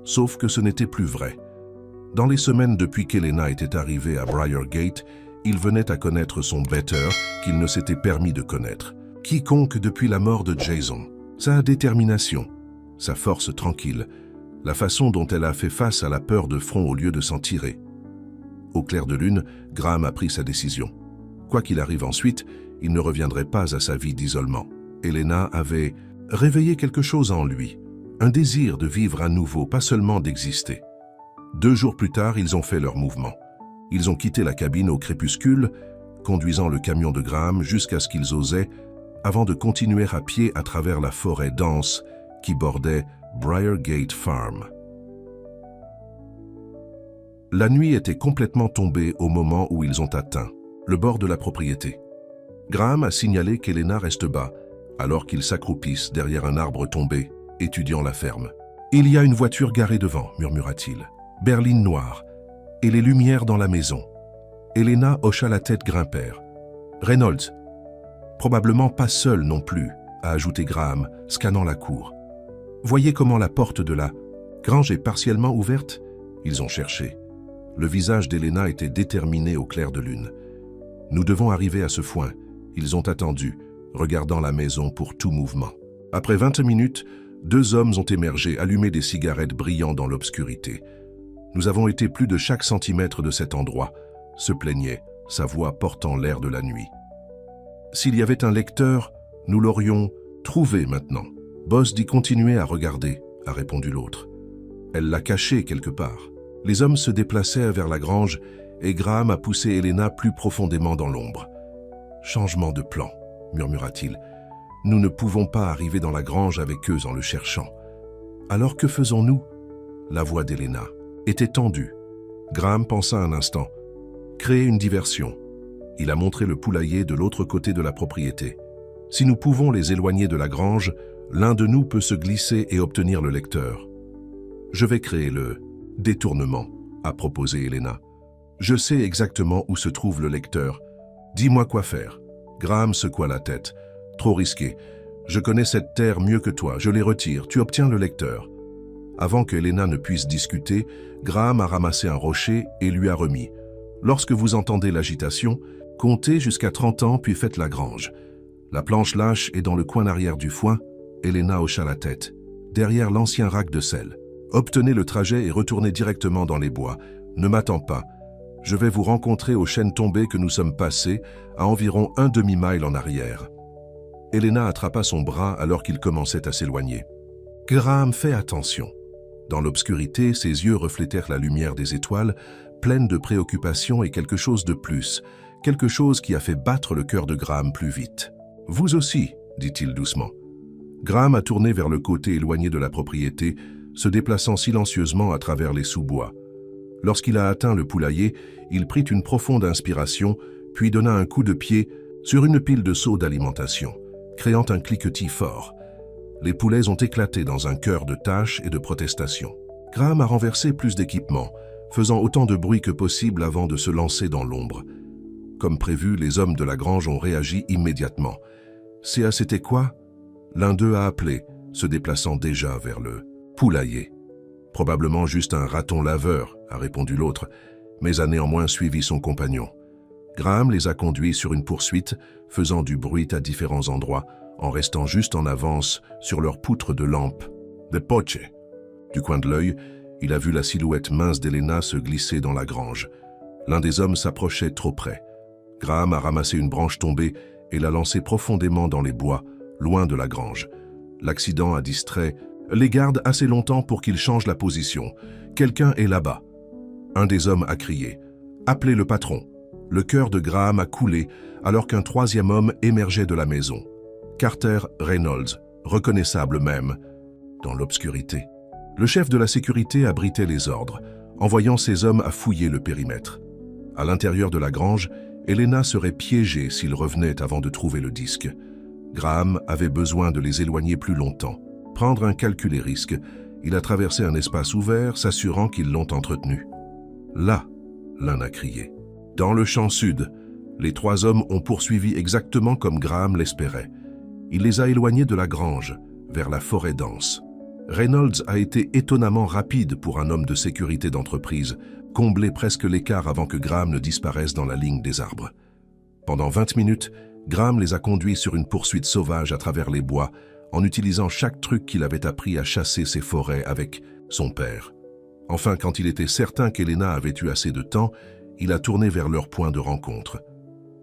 Sauf que ce n'était plus vrai. Dans les semaines depuis qu'Helena était arrivée à Briargate, il venait à connaître son better qu'il ne s'était permis de connaître. Quiconque depuis la mort de Jason. Sa détermination, sa force tranquille, la façon dont elle a fait face à la peur de front au lieu de s'en tirer. Au clair de lune, Graham a pris sa décision. Quoi qu'il arrive ensuite, il ne reviendrait pas à sa vie d'isolement. Helena avait réveillé quelque chose en lui, un désir de vivre à nouveau, pas seulement d'exister. 2 jours plus tard, ils ont fait leur mouvement. Ils ont quitté la cabine au crépuscule, conduisant le camion de Graham jusqu'à ce qu'ils osaient, avant de continuer à pied à travers la forêt dense qui bordait Briargate Farm. La nuit était complètement tombée au moment où ils ont atteint le bord de la propriété. Graham a signalé qu'Helena reste bas, alors qu'ils s'accroupissent derrière un arbre tombé, étudiant la ferme. « Il y a une voiture garée devant, » murmura-t-il. « Berline noire, et les lumières dans la maison. » Helena hocha la tête grimpère. « Reynolds, probablement pas seul non plus, » a ajouté Graham, scannant la cour. « Voyez comment la porte de la grange est partiellement ouverte ?» Ils ont cherché. Le visage d'Helena était déterminé au clair de lune. « Nous devons arriver à ce foin. » Ils ont attendu, regardant la maison pour tout mouvement. Après 20 minutes, 2 hommes ont émergé, allumé des cigarettes brillant dans l'obscurité. « Nous avons été plus de chaque centimètre de cet endroit », se plaignait, sa voix portant l'air de la nuit. « S'il y avait un lecteur, nous l'aurions trouvé maintenant. » Boss dit continuer à regarder, a répondu l'autre. Elle l'a caché quelque part. Les hommes se déplaçaient vers la grange et Graham a poussé Helena plus profondément dans l'ombre. « Changement de plan », murmura-t-il. « Nous ne pouvons pas arriver dans la grange avec eux en le cherchant. Alors que faisons-nous » La voix d'Helena était tendue. Graham pensa un instant. Créer une diversion. Il a montré le poulailler de l'autre côté de la propriété. Si nous pouvons les éloigner de la grange, l'un de nous peut se glisser et obtenir le lecteur. Je vais créer le détournement, a proposé Helena. Je sais exactement où se trouve le lecteur. Dis-moi quoi faire. Graham secoua la tête. Trop risqué. Je connais cette terre mieux que toi. Je les retire. Tu obtiens le lecteur. Avant que Helena ne puisse discuter, Graham a ramassé un rocher et lui a remis. Lorsque vous entendez l'agitation, comptez jusqu'à 30 ans puis faites la grange. La planche lâche est dans le coin arrière du foin. Helena hocha la tête. Derrière l'ancien rack de sel. Obtenez le trajet et retournez directement dans les bois. Ne m'attends pas. Je vais vous rencontrer aux chênes tombés que nous sommes passés, à environ un demi-mile en arrière. Helena attrapa son bras alors qu'il commençait à s'éloigner. Graham, fais attention. Dans l'obscurité, ses yeux reflétèrent la lumière des étoiles, pleine de préoccupation et quelque chose de plus, quelque chose qui a fait battre le cœur de Graham plus vite. « Vous aussi », dit-il doucement. Graham a tourné vers le côté éloigné de la propriété, se déplaçant silencieusement à travers les sous-bois. Lorsqu'il a atteint le poulailler, il prit une profonde inspiration, puis donna un coup de pied sur une pile de seaux d'alimentation, créant un cliquetis fort. Les poulets ont éclaté dans un chœur de tâches et de protestations. Graham a renversé plus d'équipements, faisant autant de bruit que possible avant de se lancer dans l'ombre. Comme prévu, les hommes de la grange ont réagi immédiatement. « C'était quoi ?» L'un d'eux a appelé, se déplaçant déjà vers le poulailler. « Probablement juste un raton laveur », a répondu l'autre, mais a néanmoins suivi son compagnon. Graham les a conduits sur une poursuite, faisant du bruit à différents endroits, en restant juste en avance sur leur poutre de lampe. De poche. Du coin de l'œil, il a vu la silhouette mince d'Elena se glisser dans la grange. L'un des hommes s'approchait trop près. Graham a ramassé une branche tombée et l'a lancée profondément dans les bois, loin de la grange. L'accident a distrait les gardes assez longtemps pour qu'ils changent la position. Quelqu'un est là-bas. Un des hommes a crié « Appelez le patron !» Le cœur de Graham a coulé alors qu'un troisième homme émergeait de la maison. Carter Reynolds, reconnaissable même, dans l'obscurité. Le chef de la sécurité abritait les ordres, envoyant ses hommes à fouiller le périmètre. À l'intérieur de la grange, Elena serait piégée s'ils revenaient avant de trouver le disque. Graham avait besoin de les éloigner plus longtemps. Prendre un calculé risque, il a traversé un espace ouvert, s'assurant qu'ils l'ont entretenu. Là, l'un a crié. Dans le champ sud, les trois hommes ont poursuivi exactement comme Graham l'espérait. Il les a éloignés de la grange, vers la forêt dense. Reynolds a été étonnamment rapide pour un homme de sécurité d'entreprise, comblé presque l'écart avant que Graham ne disparaisse dans la ligne des arbres. Pendant 20 minutes, Graham les a conduits sur une poursuite sauvage à travers les bois, en utilisant chaque truc qu'il avait appris à chasser ces forêts avec son père. Enfin, quand il était certain qu'Elena avait eu assez de temps, il a tourné vers leur point de rencontre.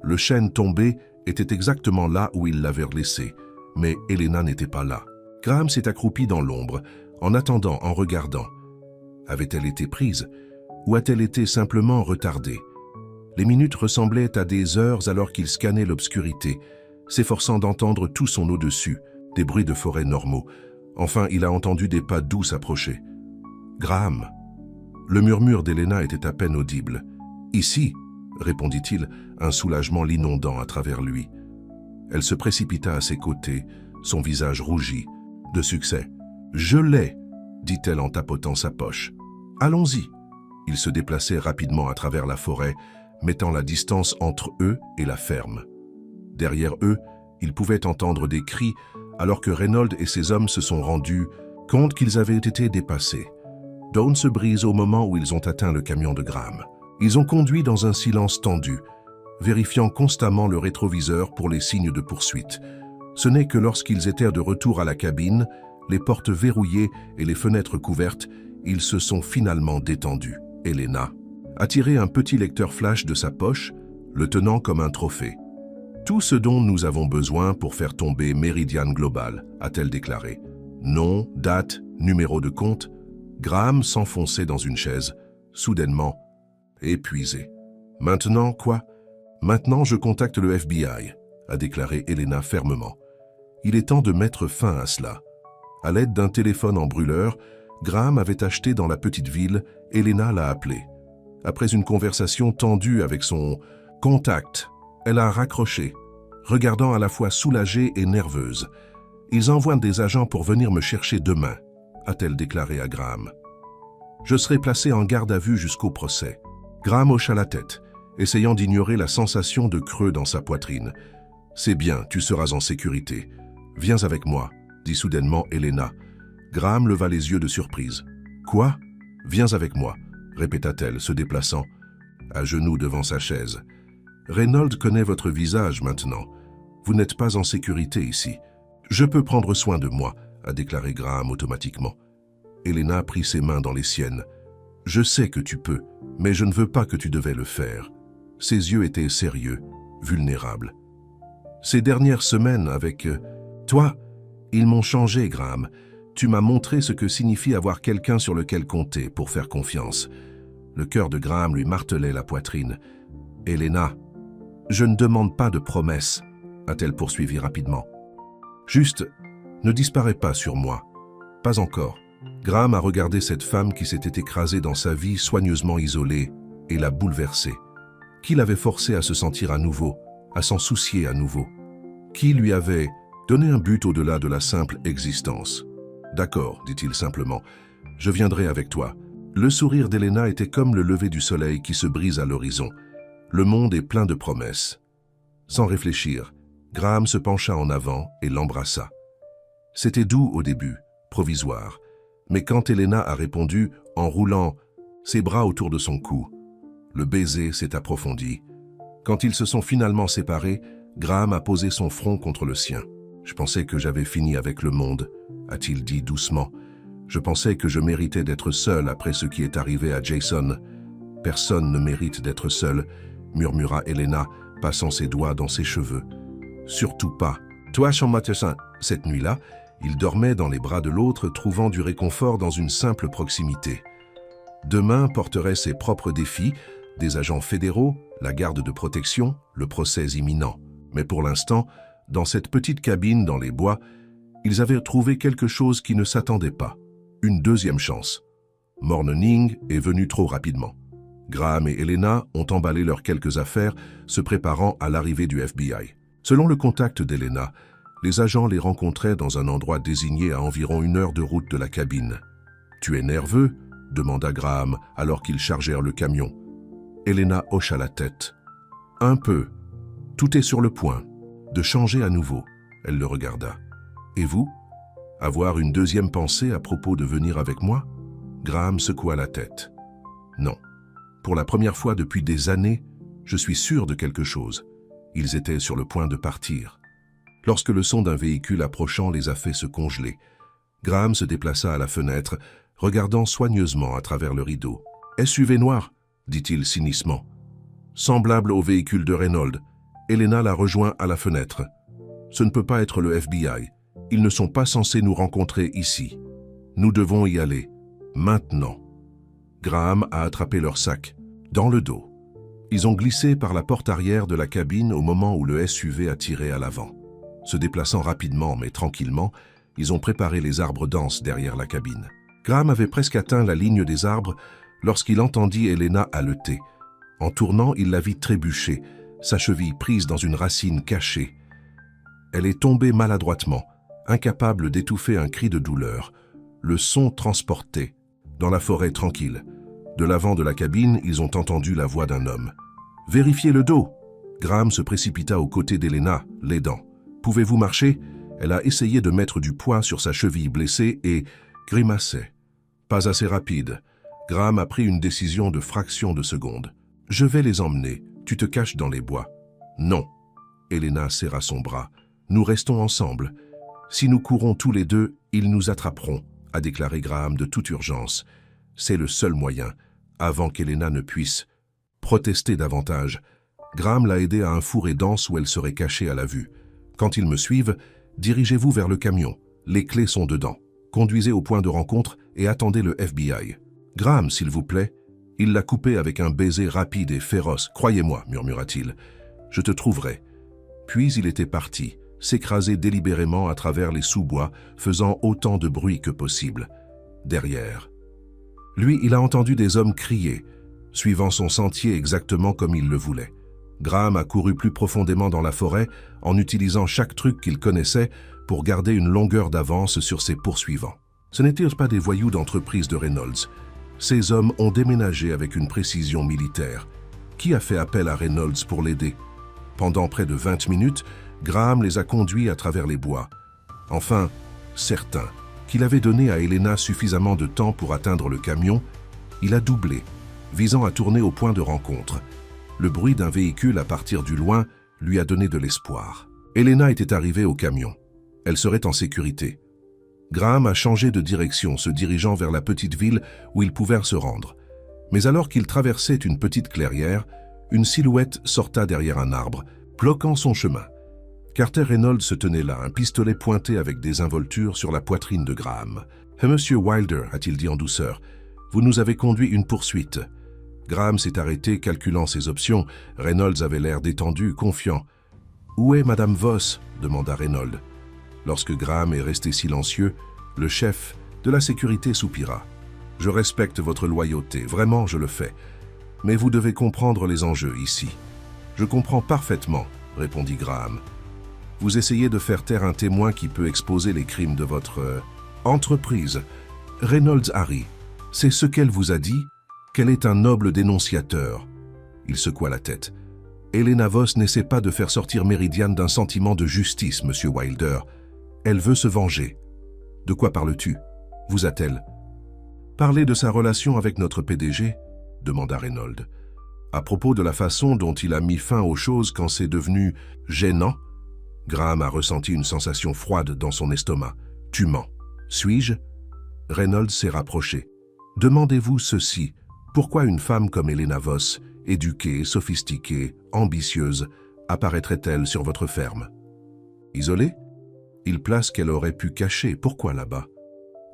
Le chêne tombé était exactement là où il l'avait laissé, mais Elena n'était pas là. Graham s'est accroupi dans l'ombre, en attendant, en regardant. Avait-elle été prise, ou a-t-elle été simplement retardée? Les minutes ressemblaient à des heures alors qu'il scannait l'obscurité, s'efforçant d'entendre tout son au-dessus, des bruits de forêt normaux. Enfin, il a entendu des pas doux s'approcher. Graham. Le murmure d'Elena était à peine audible. « Ici !» répondit-il, un soulagement l'inondant à travers lui. Elle se précipita à ses côtés, son visage rougi. De succès. « Je l'ai !» dit-elle en tapotant sa poche. « Allons-y !» Ils se déplaçaient rapidement à travers la forêt, mettant la distance entre eux et la ferme. Derrière eux, ils pouvaient entendre des cris alors que Reynolds et ses hommes se sont rendus compte qu'ils avaient été dépassés. Dawn se brise au moment où ils ont atteint le camion de Graham. Ils ont conduit dans un silence tendu, vérifiant constamment le rétroviseur pour les signes de poursuite. Ce n'est que lorsqu'ils étaient de retour à la cabine, les portes verrouillées et les fenêtres couvertes, ils se sont finalement détendus. Elena a tiré un petit lecteur flash de sa poche, le tenant comme un trophée. « Tout ce dont nous avons besoin pour faire tomber Meridian Global », a-t-elle déclaré. Nom, date, numéro de compte. Graham s'enfonçait dans une chaise, soudainement épuisé. « Maintenant, quoi ? Maintenant, je contacte le FBI », a déclaré Elena fermement. Il est temps de mettre fin à cela. À l'aide d'un téléphone en brûleur, Graham avait acheté dans la petite ville, Elena l'a appelé. Après une conversation tendue avec son contact, elle a raccroché, regardant à la fois soulagée et nerveuse. « Ils envoient des agents pour venir me chercher demain », a-t-elle déclaré à Graham. « Je serai placé en garde à vue jusqu'au procès. » Graham hocha la tête, essayant d'ignorer la sensation de creux dans sa poitrine. « C'est bien, tu seras en sécurité. Viens avec moi », dit soudainement Elena. Graham leva les yeux de surprise. « Quoi ? Viens avec moi », répéta-t-elle, se déplaçant, à genoux devant sa chaise. « Reynolds connaît votre visage maintenant. Vous n'êtes pas en sécurité ici. Je peux prendre soin de moi », a déclaré Graham automatiquement. Elena prit ses mains dans les siennes. « Je sais que tu peux, mais je ne veux pas que tu devais le faire. » Ses yeux étaient sérieux, vulnérables. « Ces dernières semaines avec toi, ils m'ont changé, Graham. Tu m'as montré ce que signifie avoir quelqu'un sur lequel compter pour faire confiance. » Le cœur de Graham lui martelait la poitrine. « Elena, « Je ne demande pas de promesses », a-t-elle poursuivi rapidement. « Juste, ne disparais pas sur moi. Pas encore. » Graham a regardé cette femme qui s'était écrasée dans sa vie soigneusement isolée et l'a bouleversée. Qui l'avait forcé à se sentir à nouveau, à s'en soucier à nouveau? Qui lui avait donné un but au-delà de la simple existence? « D'accord, dit-il simplement, je viendrai avec toi. » Le sourire d'Elena était comme le lever du soleil qui se brise à l'horizon. Le monde est plein de promesses. Sans réfléchir, Graham se pencha en avant et l'embrassa. C'était doux au début, provisoire, mais quand Elena a répondu en roulant ses bras autour de son cou, le baiser s'est approfondi. Quand ils se sont finalement séparés, Graham a posé son front contre le sien. « Je pensais que j'avais fini avec le monde », a-t-il dit doucement. « Je pensais que je méritais d'être seul après ce qui est arrivé à Jason. »« Personne ne mérite d'être seul », murmura Elena, passant ses doigts dans ses cheveux. « Surtout pas. Toi, Jean-Mathieu. » Cette nuit-là, ils dormaient dans les bras de l'autre, trouvant du réconfort dans une simple proximité. Demain porterait ses propres défis, des agents fédéraux, la garde de protection, le procès imminent. Mais pour l'instant, dans cette petite cabine dans les bois, ils avaient trouvé quelque chose qui ne s'attendait pas. Une deuxième chance. Morning est venu trop rapidement. Graham et Elena ont emballé leurs quelques affaires, se préparant à l'arrivée du FBI. Selon le contact d'Elena, les agents les rencontraient dans un endroit désigné à environ 1 heure de route de la cabine. « Tu es nerveux ?» demanda Graham alors qu'ils chargèrent le camion. Elena hocha la tête. « Un peu. Tout est sur le point de changer à nouveau. » Elle le regarda. « Et vous? Avoir une deuxième pensée à propos de venir avec moi ?» Graham secoua la tête. « Non. Pour la première fois depuis des années, je suis sûr de quelque chose. » Ils étaient sur le point de partir. Lorsque le son d'un véhicule approchant les a fait se congeler, Graham se déplaça à la fenêtre, regardant soigneusement à travers le rideau. « SUV noir » dit-il cyniquement. Semblable au véhicule de Reynolds, Elena la rejoint à la fenêtre. « Ce ne peut pas être le FBI. Ils ne sont pas censés nous rencontrer ici. Nous devons y aller. Maintenant. » Graham a attrapé leur sac, dans le dos. Ils ont glissé par la porte arrière de la cabine au moment où le SUV a tiré à l'avant. Se déplaçant rapidement mais tranquillement, ils ont préparé les arbres denses derrière la cabine. Graham avait presque atteint la ligne des arbres lorsqu'il entendit Elena haleter. En tournant, il la vit trébucher, sa cheville prise dans une racine cachée. Elle est tombée maladroitement, incapable d'étouffer un cri de douleur. Le son transporté, dans la forêt tranquille. De l'avant de la cabine, ils ont entendu la voix d'un homme. « Vérifiez le dos !» Graham se précipita aux côtés d'Elena, l'aidant. « Pouvez-vous marcher ?» Elle a essayé de mettre du poids sur sa cheville blessée et grimaçait. Pas assez rapide. Graham a pris une décision de fraction de seconde. « Je vais les emmener. Tu te caches dans les bois. »« Non. » Elena serra son bras. « Nous restons ensemble. Si nous courons tous les deux, ils nous attraperont, » a déclaré Graham de toute urgence. C'est le seul moyen, avant qu'Elena ne puisse protester davantage. Graham l'a aidée à un fourré dense où elle serait cachée à la vue. « Quand ils me suivent, dirigez-vous vers le camion. Les clés sont dedans. Conduisez au point de rencontre et attendez le FBI. »« Graham, s'il vous plaît. » Il l'a coupé avec un baiser rapide et féroce. « Croyez-moi, murmura-t-il. Je te trouverai. » Puis il était parti, s'écraser délibérément à travers les sous-bois, faisant autant de bruit que possible. Derrière. Lui, il a entendu des hommes crier, suivant son sentier exactement comme il le voulait. Graham a couru plus profondément dans la forêt en utilisant chaque truc qu'il connaissait pour garder une longueur d'avance sur ses poursuivants. Ce n'étaient pas des voyous d'entreprise de Reynolds. Ces hommes ont déménagé avec une précision militaire. Qui a fait appel à Reynolds pour l'aider? Pendant près de 20 minutes, Graham les a conduits à travers les bois. Enfin, certain qu'il avait donné à Elena suffisamment de temps pour atteindre le camion, il a doublé, visant à tourner au point de rencontre. Le bruit d'un véhicule à partir du loin lui a donné de l'espoir. Elena était arrivée au camion. Elle serait en sécurité. Graham a changé de direction, se dirigeant vers la petite ville où ils pouvaient se rendre. Mais alors qu'il traversait une petite clairière, une silhouette sorta derrière un arbre, bloquant son chemin. Carter Reynolds se tenait là, un pistolet pointé avec des involtures sur la poitrine de Graham. « Monsieur Wilder, a-t-il dit en douceur, vous nous avez conduit une poursuite. Graham s'est arrêté, calculant ses options. Reynolds avait l'air détendu, confiant. « Où est Madame Voss ?» demanda Reynolds. Lorsque Graham est resté silencieux, le chef de la sécurité soupira. « Je respecte votre loyauté, vraiment je le fais. Mais vous devez comprendre les enjeux ici. »« Je comprends parfaitement, » répondit Graham. « Vous essayez de faire taire un témoin qui peut exposer les crimes de votre entreprise. Reynolds Harry, c'est ce qu'elle vous a dit? Qu'elle est un noble dénonciateur. » Il secoua la tête. « Elena Voss n'essaie pas de faire sortir Meridian d'un sentiment de justice, Monsieur Wilder. Elle veut se venger. »« De quoi parles-tu? Vous a-t-elle parlé de sa relation avec notre PDG ?» demanda Reynolds. « À propos de la façon dont il a mis fin aux choses quand c'est devenu gênant ?» Graham a ressenti une sensation froide dans son estomac. « Tu mens. Suis-je » Reynolds s'est rapproché. « Demandez-vous ceci. Pourquoi une femme comme Elena Voss, éduquée, sophistiquée, ambitieuse, apparaîtrait-elle sur votre ferme? Isolée? Il place qu'elle aurait pu cacher. Pourquoi là-bas »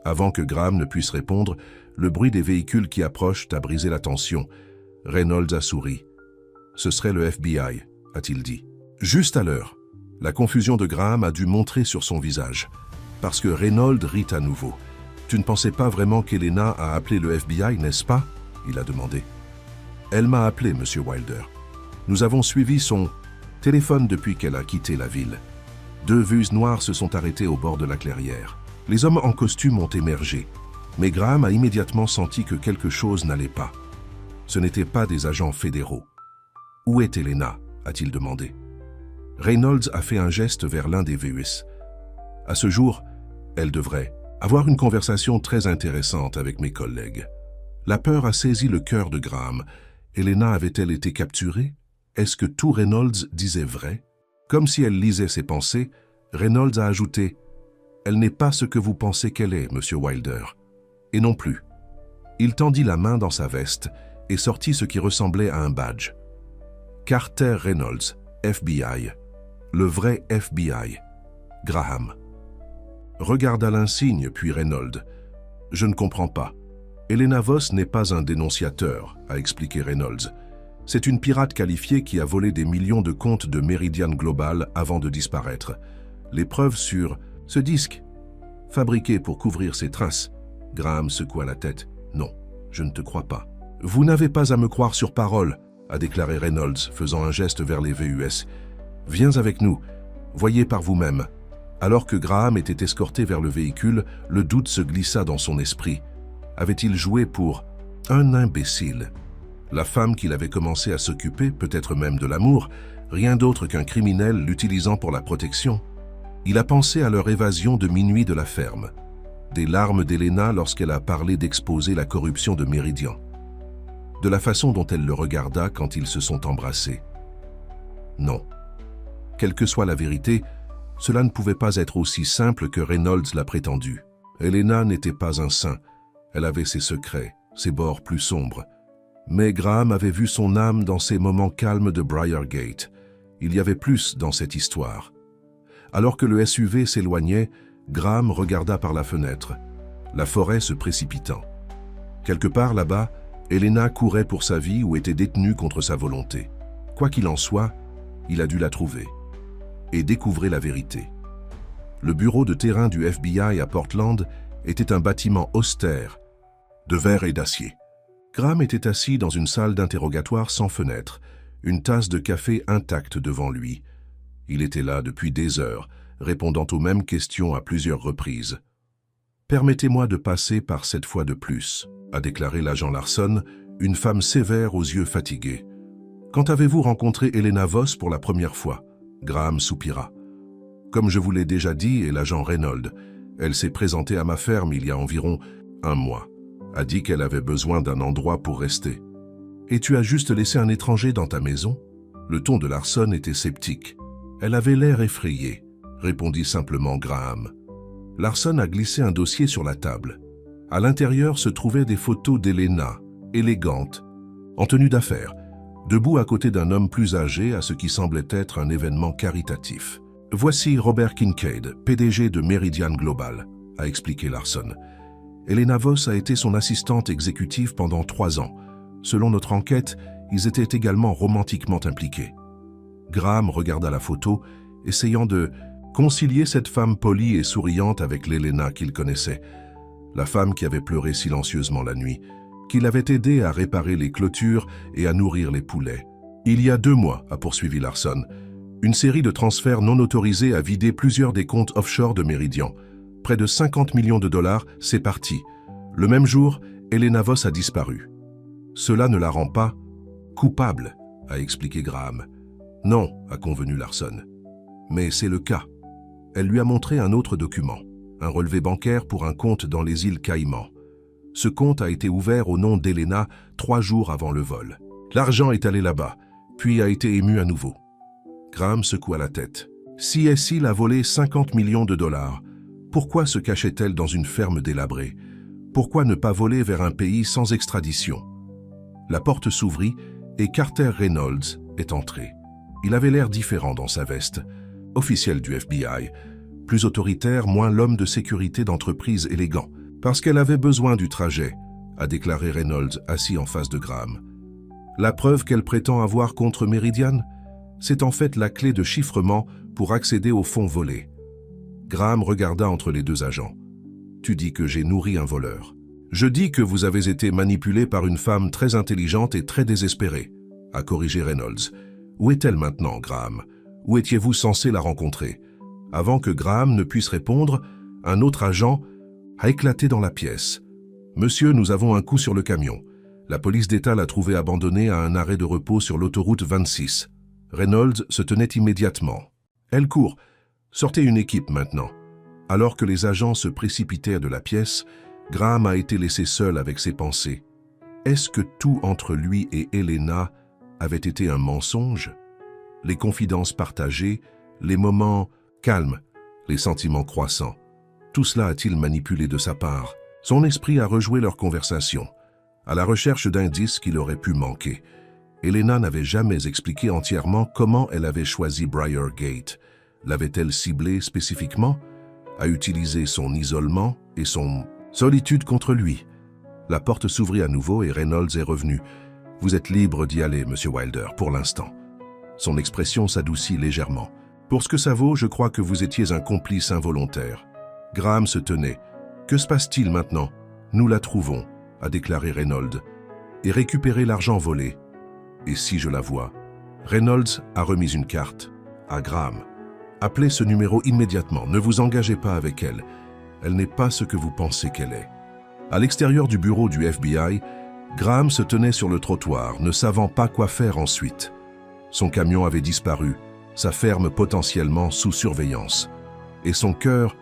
Avant que Graham ne puisse répondre, le bruit des véhicules qui approchent a brisé la tension. Reynolds a souri. « Ce serait le FBI, » a-t-il dit. Juste à l'heure, la confusion de Graham a dû montrer sur son visage. Parce que Reynolds rit à nouveau. « Tu ne pensais pas vraiment qu'Elena a appelé le FBI, n'est-ce pas ?» il a demandé. « Elle m'a appelé, Monsieur Wilder. Nous avons suivi son téléphone depuis qu'elle a quitté la ville. 2 vues noires se sont arrêtées au bord de la clairière. Les hommes en costume ont émergé, mais Graham a immédiatement senti que quelque chose n'allait pas. Ce n'étaient pas des agents fédéraux. « Où est Elena ?» a-t-il demandé. Reynolds a fait un geste vers l'un des VUS. « À ce jour, elle devrait avoir une conversation très intéressante avec mes collègues. » La peur a saisi le cœur de Graham. Elena avait-elle été capturée? Est-ce que tout Reynolds disait vrai? Comme si elle lisait ses pensées, Reynolds a ajouté « Elle n'est pas ce que vous pensez qu'elle est, Monsieur Wilder. » Et non plus. Il tendit la main dans sa veste et sortit ce qui ressemblait à un badge. Carter Reynolds, FBI. Le vrai FBI. Graham. Regarda l'insigne, puis Reynolds. « Je ne comprends pas. Elena Voss n'est pas un dénonciateur, » a expliqué Reynolds. « C'est une pirate qualifiée qui a volé des millions de comptes de Meridian Global avant de disparaître. Les preuves sur ce disque, fabriqué pour couvrir ses traces. » Graham secoua la tête. « Non, je ne te crois pas. »« Vous n'avez pas à me croire sur parole, » a déclaré Reynolds, faisant un geste vers les VUS. « Viens avec nous. Voyez par vous-même. » Alors que Graham était escorté vers le véhicule, le doute se glissa dans son esprit. Avait-il joué pour un imbécile? La femme qu'il avait commencé à s'occuper, peut-être même de l'amour, rien d'autre qu'un criminel l'utilisant pour la protection. Il a pensé à leur évasion de minuit de la ferme. Des larmes d'Elena lorsqu'elle a parlé d'exposer la corruption de Meridian. De la façon dont elle le regarda quand ils se sont embrassés. Non. Quelle que soit la vérité, cela ne pouvait pas être aussi simple que Reynolds l'a prétendu. Elena n'était pas un saint. Elle avait ses secrets, ses bords plus sombres. Mais Graham avait vu son âme dans ces moments calmes de Briargate. Il y avait plus dans cette histoire. Alors que le SUV s'éloignait, Graham regarda par la fenêtre, la forêt se précipitant. Quelque part là-bas, Elena courait pour sa vie ou était détenue contre sa volonté. Quoi qu'il en soit, il a dû la trouver et découvrir la vérité. Le bureau de terrain du FBI à Portland était un bâtiment austère, de verre et d'acier. Graham était assis dans une salle d'interrogatoire sans fenêtre, une tasse de café intacte devant lui. Il était là depuis des heures, répondant aux mêmes questions à plusieurs reprises. « Permettez-moi de passer par cette fois de plus », a déclaré l'agent Larson, une femme sévère aux yeux fatigués. « Quand avez-vous rencontré Elena Voss pour la première fois ?» Graham soupira. « Comme je vous l'ai déjà dit, et l'agent Reynolds, elle s'est présentée à ma ferme il y a environ 1 mois. A dit qu'elle avait besoin d'un endroit pour rester. « Et tu as juste laissé un étranger dans ta maison ?» Le ton de Larson était sceptique. « Elle avait l'air effrayée », répondit simplement Graham. Larson a glissé un dossier sur la table. À l'intérieur se trouvaient des photos d'Elena, élégante, en tenue d'affaires, debout à côté d'un homme plus âgé à ce qui semblait être un événement caritatif. « Voici Robert Kincaid, PDG de Meridian Global », a expliqué Larson. Elena Voss a été son assistante exécutive pendant 3 ans. Selon notre enquête, ils étaient également romantiquement impliqués. Graham regarda la photo, essayant de concilier cette femme polie et souriante avec l'Elena qu'il connaissait, la femme qui avait pleuré silencieusement la nuit, qui l'avait aidé à réparer les clôtures et à nourrir les poulets. Il y a 2 mois, a poursuivi Larson, une série de transferts non autorisés a vidé plusieurs des comptes offshore de Meridian. Près de 50 millions de dollars, c'est parti. Le même jour, Elena Vos a disparu. Cela ne la rend pas coupable, a expliqué Graham. Non, a convenu Larson. Mais c'est le cas. Elle lui a montré un autre document, un relevé bancaire pour un compte dans les îles Caïmans. Ce compte a été ouvert au nom d'Elena 3 jours avant le vol. L'argent est allé là-bas, puis a été ému à nouveau. Graham secoua la tête. Si Essil a volé 50 millions de dollars, pourquoi se cachait-elle dans une ferme délabrée? Pourquoi ne pas voler vers un pays sans extradition? La porte s'ouvrit et Carter Reynolds est entré. Il avait l'air différent dans sa veste. Officiel du FBI, plus autoritaire, moins l'homme de sécurité d'entreprise élégant. Parce qu'elle avait besoin du trajet, a déclaré Reynolds assis en face de Graham. La preuve qu'elle prétend avoir contre Meridian, c'est en fait la clé de chiffrement pour accéder aux fonds volés. Graham regarda entre les 2 agents. Tu dis que j'ai nourri un voleur. Je dis que vous avez été manipulé par une femme très intelligente et très désespérée, a corrigé Reynolds. Où est-elle maintenant, Graham? Où étiez-vous censé la rencontrer? Avant que Graham ne puisse répondre, un autre agent a éclaté dans la pièce. Monsieur, nous avons un coup sur le camion. La police d'État l'a trouvé abandonné à un arrêt de repos sur l'autoroute 26. Reynolds se tenait immédiatement. Elle court. Sortez une équipe maintenant. Alors que les agents se précipitèrent de la pièce, Graham a été laissé seul avec ses pensées. Est-ce que tout entre lui et Elena avait été un mensonge? Les confidences partagées, les moments calmes, les sentiments croissants. Tout cela a-t-il manipulé de sa part? Son esprit a rejoué leur conversation, à la recherche d'indices qu'il aurait pu manquer. Elena n'avait jamais expliqué entièrement comment elle avait choisi Briargate. L'avait-elle ciblé spécifiquement? A utilisé son isolement et son solitude contre lui? La porte s'ouvrit à nouveau et Reynolds est revenu. « Vous êtes libre d'y aller, Monsieur Wilder, pour l'instant. » Son expression s'adoucit légèrement. « Pour ce que ça vaut, je crois que vous étiez un complice involontaire. » Graham se tenait. « Que se passe-t-il maintenant? Nous la trouvons, » a déclaré Reynolds, « et récupérer l'argent volé. Et si je la vois ?» Reynolds a remis une carte à Graham. « Appelez ce numéro immédiatement, ne vous engagez pas avec elle. Elle n'est pas ce que vous pensez qu'elle est. » À l'extérieur du bureau du FBI, Graham se tenait sur le trottoir, ne savant pas quoi faire ensuite. Son camion avait disparu, sa ferme potentiellement sous surveillance. Et son cœur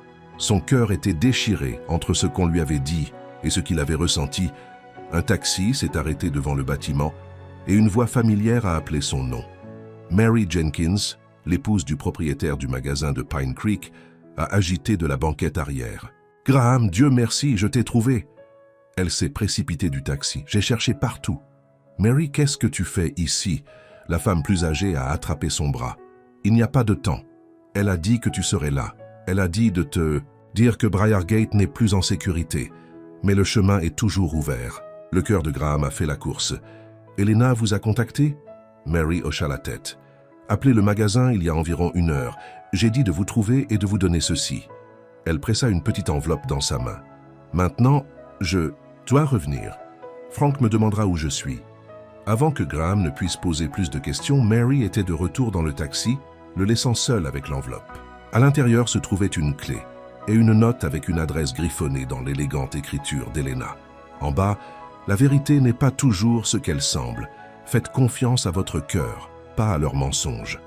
était déchiré entre ce qu'on lui avait dit et ce qu'il avait ressenti. Un taxi s'est arrêté devant le bâtiment et une voix familière a appelé son nom. Mary Jenkins, l'épouse du propriétaire du magasin de Pine Creek, a agité de la banquette arrière. « Graham, Dieu merci, je t'ai trouvé !» Elle s'est précipitée du taxi. « J'ai cherché partout. »« Mary, qu'est-ce que tu fais ici ?» La femme plus âgée a attrapé son bras. « Il n'y a pas de temps. Elle a dit que tu serais là. Elle a dit de te dire que Briargate n'est plus en sécurité. Mais le chemin est toujours ouvert. » Le cœur de Graham a fait la course. « Elena vous a contacté ?» Mary hocha la tête. « Appelez le magasin il y a environ 1 heure. J'ai dit de vous trouver et de vous donner ceci. » Elle pressa une petite enveloppe dans sa main. « Maintenant, je dois revenir. Frank me demandera où je suis. » Avant que Graham ne puisse poser plus de questions, Mary était de retour dans le taxi, le laissant seul avec l'enveloppe. À l'intérieur se trouvait une clé et une note avec une adresse griffonnée dans l'élégante écriture d'Elena. En bas, « La vérité n'est pas toujours ce qu'elle semble. Faites confiance à votre cœur, pas à leurs mensonges. »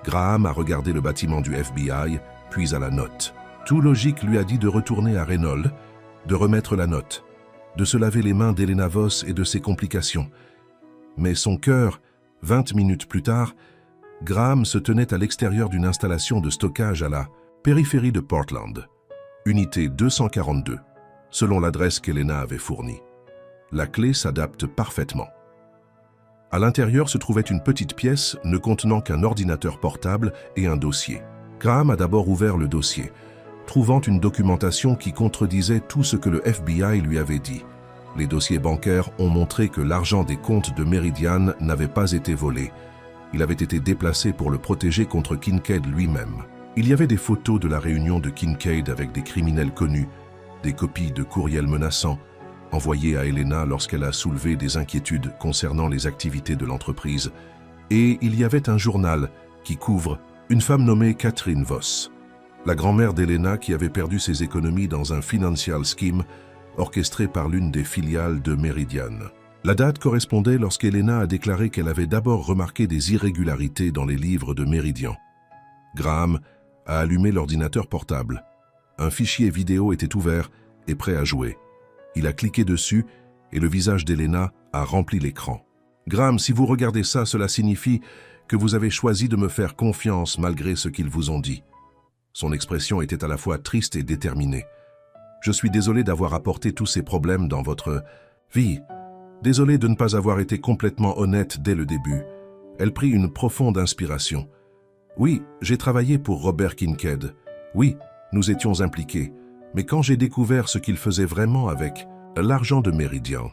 Graham a regardé le bâtiment du FBI, puis à la note. Tout logique lui a dit de retourner à Reynolds, de remettre la note, de se laver les mains d'Elena Vos et de ses complications. Mais son cœur, 20 minutes plus tard, Graham se tenait à l'extérieur d'une installation de stockage à la périphérie de Portland, unité 242, selon l'adresse qu'Elena avait fournie. La clé s'adapte parfaitement. À l'intérieur se trouvait une petite pièce ne contenant qu'un ordinateur portable et un dossier. Graham a d'abord ouvert le dossier, trouvant une documentation qui contredisait tout ce que le FBI lui avait dit. Les dossiers bancaires ont montré que l'argent des comptes de Meridian n'avait pas été volé. Il avait été déplacé pour le protéger contre Kincaid lui-même. Il y avait des photos de la réunion de Kincaid avec des criminels connus, des copies de courriels menaçants, envoyés à Helena lorsqu'elle a soulevé des inquiétudes concernant les activités de l'entreprise. Et il y avait un journal qui couvre une femme nommée Catherine Voss, la grand-mère d'Helena qui avait perdu ses économies dans un financial scheme orchestré par l'une des filiales de Meridian. La date correspondait lorsqu'Helena a déclaré qu'elle avait d'abord remarqué des irrégularités dans les livres de Meridian. Graham a allumé l'ordinateur portable. Un fichier vidéo était ouvert et prêt à jouer. Il a cliqué dessus et le visage d'Helena a rempli l'écran. « Graham, si vous regardez ça, cela signifie que vous avez choisi de me faire confiance malgré ce qu'ils vous ont dit. » Son expression était à la fois triste et déterminée. « Je suis désolé d'avoir apporté tous ces problèmes dans votre vie. Désolé de ne pas avoir été complètement honnête dès le début. » Elle prit une profonde inspiration. « Oui, j'ai travaillé pour Robert Kincaid. Oui, nous étions impliqués. Mais quand j'ai découvert ce qu'il faisait vraiment avec l'argent de Meridian,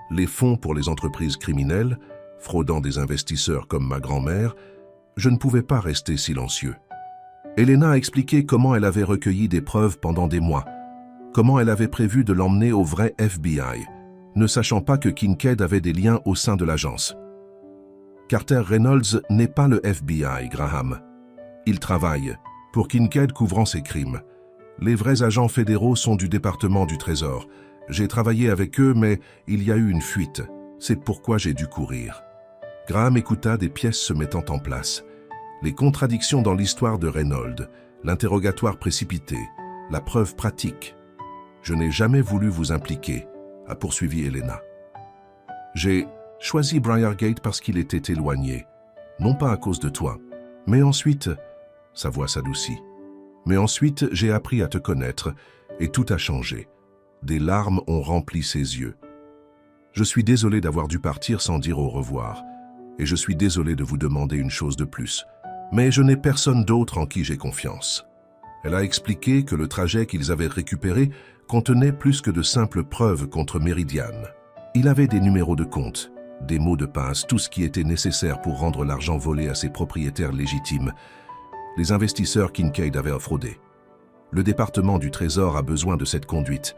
les fonds pour les entreprises criminelles, fraudant des investisseurs comme ma grand-mère, je ne pouvais pas rester silencieux. » Helena a expliqué comment elle avait recueilli des preuves pendant des mois, comment elle avait prévu de l'emmener au vrai FBI, ne sachant pas que Kincaid avait des liens au sein de l'agence. Carter Reynolds n'est pas le FBI, Graham. Il travaille pour Kincaid couvrant ses crimes. Les vrais agents fédéraux sont du département du Trésor. J'ai travaillé avec eux, mais il y a eu une fuite. C'est pourquoi j'ai dû courir. Graham écouta des pièces se mettant en place. Les contradictions dans l'histoire de Reynolds, l'interrogatoire précipité, la preuve pratique. « Je n'ai jamais voulu vous impliquer », a poursuivi Helena. « J'ai choisi Briargate parce qu'il était éloigné, non pas à cause de toi. Mais ensuite, sa voix s'adoucit. Mais ensuite, j'ai appris à te connaître et tout a changé. Des larmes ont rempli ses yeux. Je suis désolé d'avoir dû partir sans dire au revoir. Et je suis désolé de vous demander une chose de plus. Mais je n'ai personne d'autre en qui j'ai confiance. » Elle a expliqué que le trajet qu'ils avaient récupéré contenait plus que de simples preuves contre Meridian. Il avait des numéros de compte, des mots de passe, tout ce qui était nécessaire pour rendre l'argent volé à ses propriétaires légitimes. Les investisseurs Kincaid avaient fraudé. Le département du Trésor a besoin de cette conduite,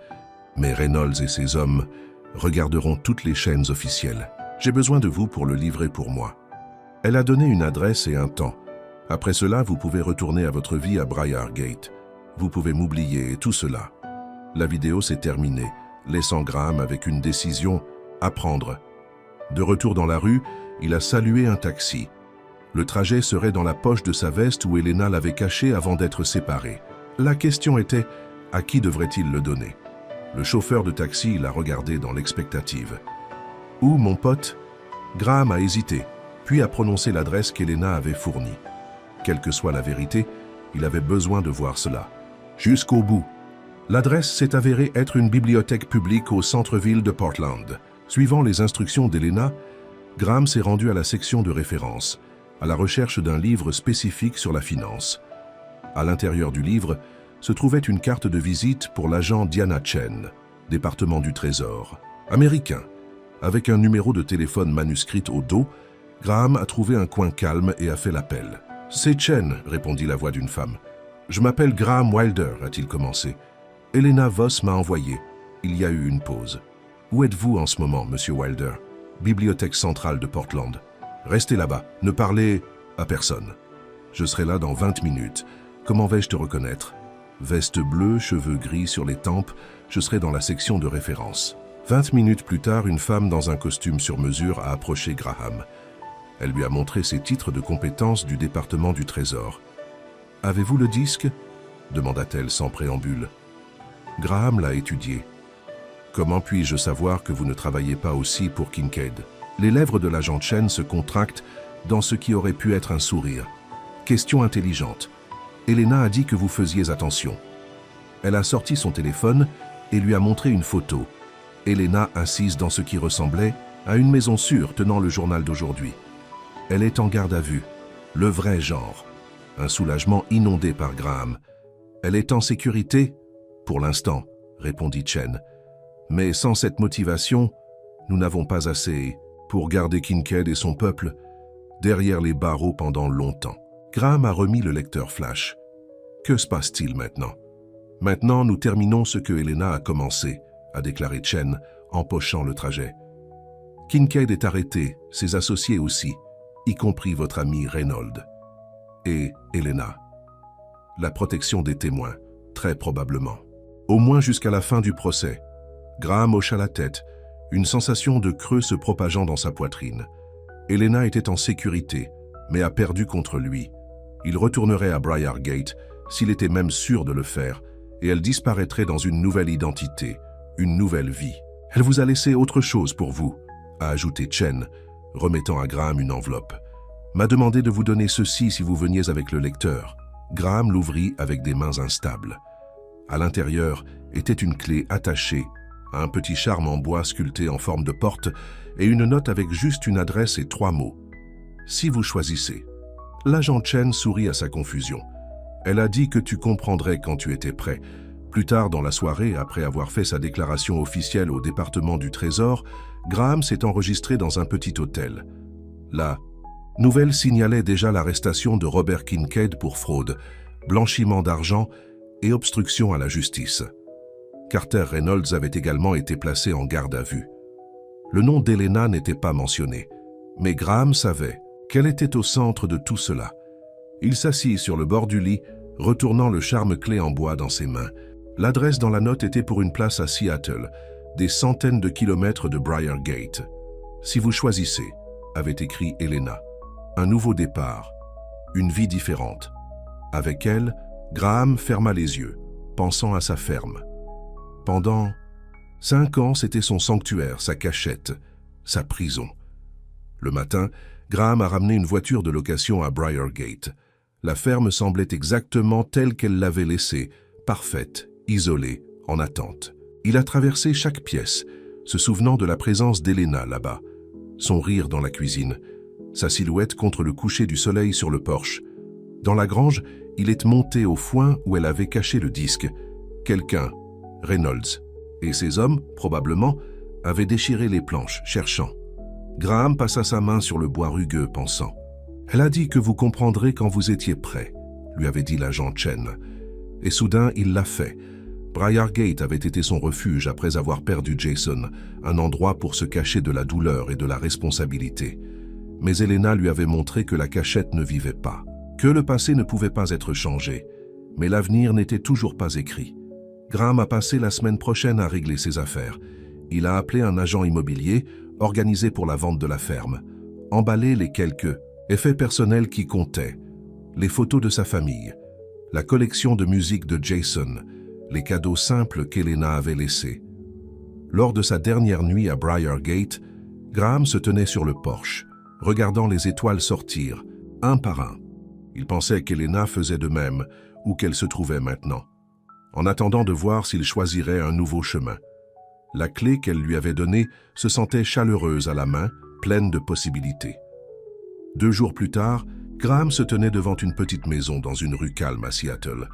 mais Reynolds et ses hommes regarderont toutes les chaînes officielles. J'ai besoin de vous pour le livrer pour moi. Elle a donné une adresse et un temps. Après cela, vous pouvez retourner à votre vie à Briargate. Vous pouvez m'oublier et tout cela. La vidéo s'est terminée, laissant Graham avec une décision à prendre. De retour dans la rue, il a salué un taxi. Le trajet serait dans la poche de sa veste où Helena l'avait caché avant d'être séparés. La question était, à qui devrait-il le donner? Le chauffeur de taxi l'a regardé dans l'expectative. « Où, mon pote ?» Graham a hésité, puis a prononcé l'adresse qu'Helena avait fournie. Quelle que soit la vérité, il avait besoin de voir cela. Jusqu'au bout. L'adresse s'est avérée être une bibliothèque publique au centre-ville de Portland. Suivant les instructions d'Helena, Graham s'est rendu à la section de référence, à la recherche d'un livre spécifique sur la finance. À l'intérieur du livre se trouvait une carte de visite pour l'agent Diana Chen, département du Trésor, américain. Avec un numéro de téléphone manuscrit au dos, Graham a trouvé un coin calme et a fait l'appel. « C'est Chen, » répondit la voix d'une femme. « Je m'appelle Graham Wilder, » a-t-il commencé. « Helena Voss m'a envoyé. Il y a eu une pause. Où êtes-vous en ce moment, monsieur Wilder ? Bibliothèque centrale de Portland. Restez là-bas, ne parlez à personne. Je serai là dans 20 minutes. Comment vais-je te reconnaître ? Veste bleue, cheveux gris sur les tempes, je serai dans la section de référence. » 20 minutes plus tard, une femme dans un costume sur mesure a approché Graham. Elle lui a montré ses titres de compétences du département du Trésor. « Avez-vous le disque ?» demanda-t-elle sans préambule. Graham l'a étudié. « Comment puis-je savoir que vous ne travaillez pas aussi pour Kincaid ?» Les lèvres de l'agent Chen se contractent dans ce qui aurait pu être un sourire. Question intelligente. Helena a dit que vous faisiez attention. Elle a sorti son téléphone et lui a montré une photo. Helena insiste dans ce qui ressemblait à une maison sûre tenant le journal d'aujourd'hui. Elle est en garde à vue, le vrai genre. Un soulagement inondé par Graham. Elle est en sécurité ? Pour l'instant, répondit Chen. Mais sans cette motivation, nous n'avons pas assez pour garder Kincaid et son peuple derrière les barreaux pendant longtemps. Graham a remis le lecteur flash. Que se passe-t-il maintenant? Maintenant, nous terminons ce que Helena a commencé, a déclaré Chen, empochant le trajet. Kincaid est arrêté, ses associés aussi, y compris votre ami Reynolds. Et Helena. La protection des témoins, très probablement. Au moins jusqu'à la fin du procès. Graham hocha la tête, une sensation de creux se propageant dans sa poitrine. Helena était en sécurité, mais a perdu contre lui. Il retournerait à Briargate, s'il était même sûr de le faire, et elle disparaîtrait dans une nouvelle identité, une nouvelle vie. Elle vous a laissé autre chose pour vous, a ajouté Chen, remettant à Graham une enveloppe. M'a demandé de vous donner ceci si vous veniez avec le lecteur. Graham l'ouvrit avec des mains instables. À l'intérieur était une clé attachée, un petit charme en bois sculpté en forme de porte et une note avec juste une adresse et 3 mots. Si vous choisissez. L'agent Chen sourit à sa confusion. Elle a dit que tu comprendrais quand tu étais prêt. Plus tard dans la soirée, après avoir fait sa déclaration officielle au département du Trésor, Graham s'est enregistré dans un petit hôtel. La nouvelle signalait déjà l'arrestation de Robert Kincaid pour fraude, blanchiment d'argent et obstruction à la justice. Carter Reynolds avait également été placé en garde à vue. Le nom d'Helena n'était pas mentionné, mais Graham savait qu'elle était au centre de tout cela. Il s'assit sur le bord du lit, retournant le charme-clé en bois dans ses mains. L'adresse dans la note était pour une place à Seattle, des centaines de kilomètres de Briargate. Si vous choisissez, avait écrit Helena, un nouveau départ, une vie différente. Avec elle, Graham ferma les yeux, pensant à sa ferme. Pendant 5 ans, c'était son sanctuaire, sa cachette, sa prison. Le matin, Graham a ramené une voiture de location à Briargate. La ferme semblait exactement telle qu'elle l'avait laissée, parfaite, isolée, en attente. Il a traversé chaque pièce, se souvenant de la présence d'Helena là-bas, son rire dans la cuisine, sa silhouette contre le coucher du soleil sur le porche. Dans la grange, il est monté au foin où elle avait caché le disque. Quelqu'un, Reynolds, et ses hommes, probablement, avaient déchiré les planches, cherchant. Graham passa sa main sur le bois rugueux, pensant. « Elle a dit que vous comprendrez quand vous étiez prêt », lui avait dit l'agent Chen. Et soudain, il l'a fait. Briargate avait été son refuge après avoir perdu Jason, un endroit pour se cacher de la douleur et de la responsabilité. Mais Helena lui avait montré que la cachette ne vivait pas, que le passé ne pouvait pas être changé, mais l'avenir n'était toujours pas écrit. Graham a passé la semaine prochaine à régler ses affaires. Il a appelé un agent immobilier, organisé pour la vente de la ferme, emballé les quelques effets personnels qui comptaient, les photos de sa famille, la collection de musique de Jason, les cadeaux simples qu'Helena avait laissés. Lors de sa dernière nuit à Briargate, Graham se tenait sur le porche, regardant les étoiles sortir, un par un. Il pensait qu'Helena faisait de même, où qu'elle se trouvait maintenant, en attendant de voir s'il choisirait un nouveau chemin. La clé qu'elle lui avait donnée se sentait chaleureuse à la main, pleine de possibilités. 2 jours plus tard, Graham se tenait devant une petite maison dans une rue calme à Seattle.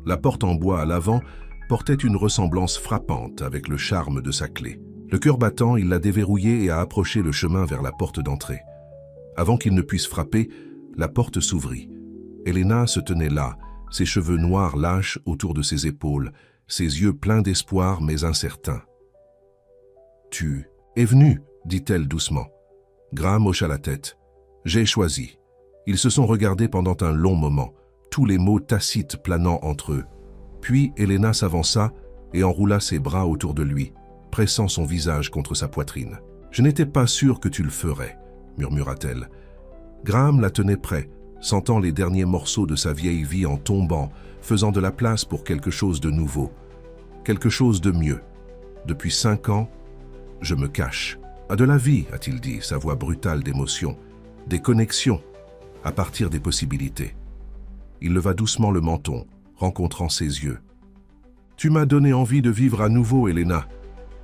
La porte en bois à l'avant portait une ressemblance frappante avec le charme de sa clé. Le cœur battant, il l'a déverrouillée et a approché le chemin vers la porte d'entrée. Avant qu'il ne puisse frapper, la porte s'ouvrit. Helena se tenait là, ses cheveux noirs lâches autour de ses épaules, ses yeux pleins d'espoir mais incertains. « Tu es venu, dit-elle doucement. Graham hocha la tête. « J'ai choisi. » Ils se sont regardés pendant un long moment, tous les mots tacites planant entre eux. Puis Helena s'avança et enroula ses bras autour de lui, pressant son visage contre sa poitrine. « Je n'étais pas sûr que tu le ferais, » murmura-t-elle. Graham la tenait près, sentant les derniers morceaux de sa vieille vie en tombant, faisant de la place pour quelque chose de nouveau, quelque chose de mieux. Depuis 5 ans, je me cache. À de la vie, a-t-il dit, sa voix brutale d'émotion, des connexions, à partir des possibilités. Il leva doucement le menton, rencontrant ses yeux. Tu m'as donné envie de vivre à nouveau, Helena,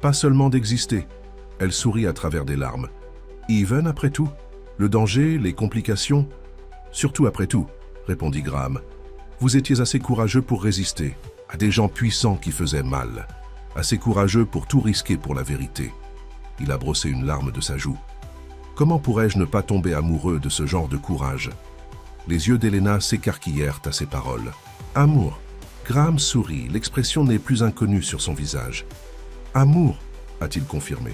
pas seulement d'exister. Elle sourit à travers des larmes. Even, après tout, le danger, les complications, surtout après tout, répondit Graham. Vous étiez assez courageux pour résister à des gens puissants qui faisaient mal. assez courageux pour tout risquer pour la vérité. Il a brossé une larme de sa joue. Comment pourrais-je ne pas tomber amoureux de ce genre de courage? Les yeux d'Helena s'écarquillèrent à ces paroles. Amour. Graham sourit, l'expression n'est plus inconnue sur son visage. Amour, a-t-il confirmé.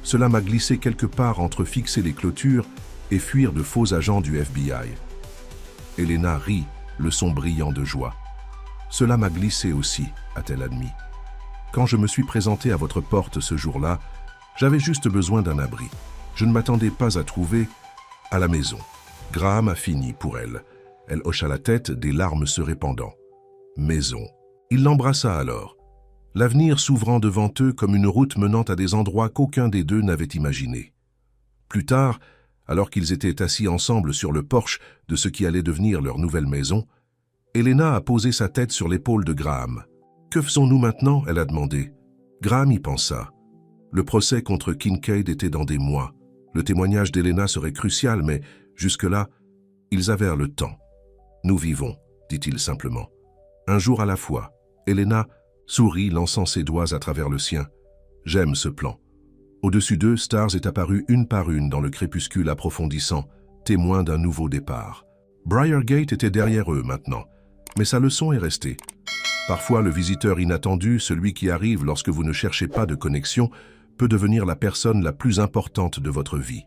Cela m'a glissé quelque part entre fixer les clôtures et fuir de faux agents du FBI. Helena rit, le son brillant de joie. Cela m'a glissé aussi, a-t-elle admis. Quand je me suis présenté à votre porte ce jour-là, j'avais juste besoin d'un abri. Je ne m'attendais pas à trouver à la maison. Graham a fini pour elle. Elle hocha la tête, des larmes se répandant. Maison. Il l'embrassa alors, l'avenir s'ouvrant devant eux comme une route menant à des endroits qu'aucun des deux n'avait imaginés. Plus tard, alors qu'ils étaient assis ensemble sur le porche de ce qui allait devenir leur nouvelle maison, Helena a posé sa tête sur l'épaule de Graham. « Que faisons-nous maintenant » elle a demandé. Graham y pensa. Le procès contre Kincaid était dans des mois. Le témoignage d'Helena serait crucial, mais jusque-là, ils avaient le temps. « Nous vivons », dit-il simplement. Un jour à la fois, Helena sourit, lançant ses doigts à travers le sien. « J'aime ce plan. » Au-dessus d'eux, Stars est apparu une par une dans le crépuscule approfondissant, témoin d'un nouveau départ. Briargate était derrière eux maintenant, mais sa leçon est restée. Parfois, le visiteur inattendu, celui qui arrive lorsque vous ne cherchez pas de connexion, peut devenir la personne la plus importante de votre vie.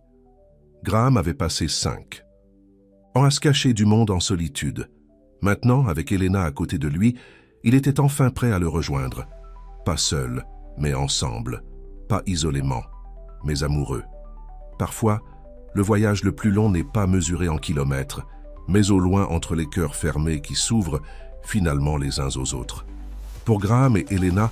Graham avait passé 5 ans à se cacher du monde en solitude. Maintenant, avec Helena à côté de lui, il était enfin prêt à le rejoindre. Pas seul, mais ensemble. Pas isolément, mais amoureux. Parfois, le voyage le plus long n'est pas mesuré en kilomètres, mais au loin entre les cœurs fermés qui s'ouvrent finalement les uns aux autres. Pour Graham et Helena,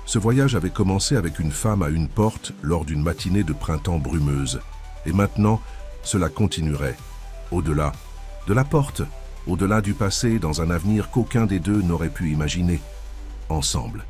ce voyage avait commencé avec une femme à une porte lors d'une matinée de printemps brumeuse. Et maintenant, cela continuerait, au-delà de la porte, au-delà du passé, dans un avenir qu'aucun des deux n'aurait pu imaginer, ensemble.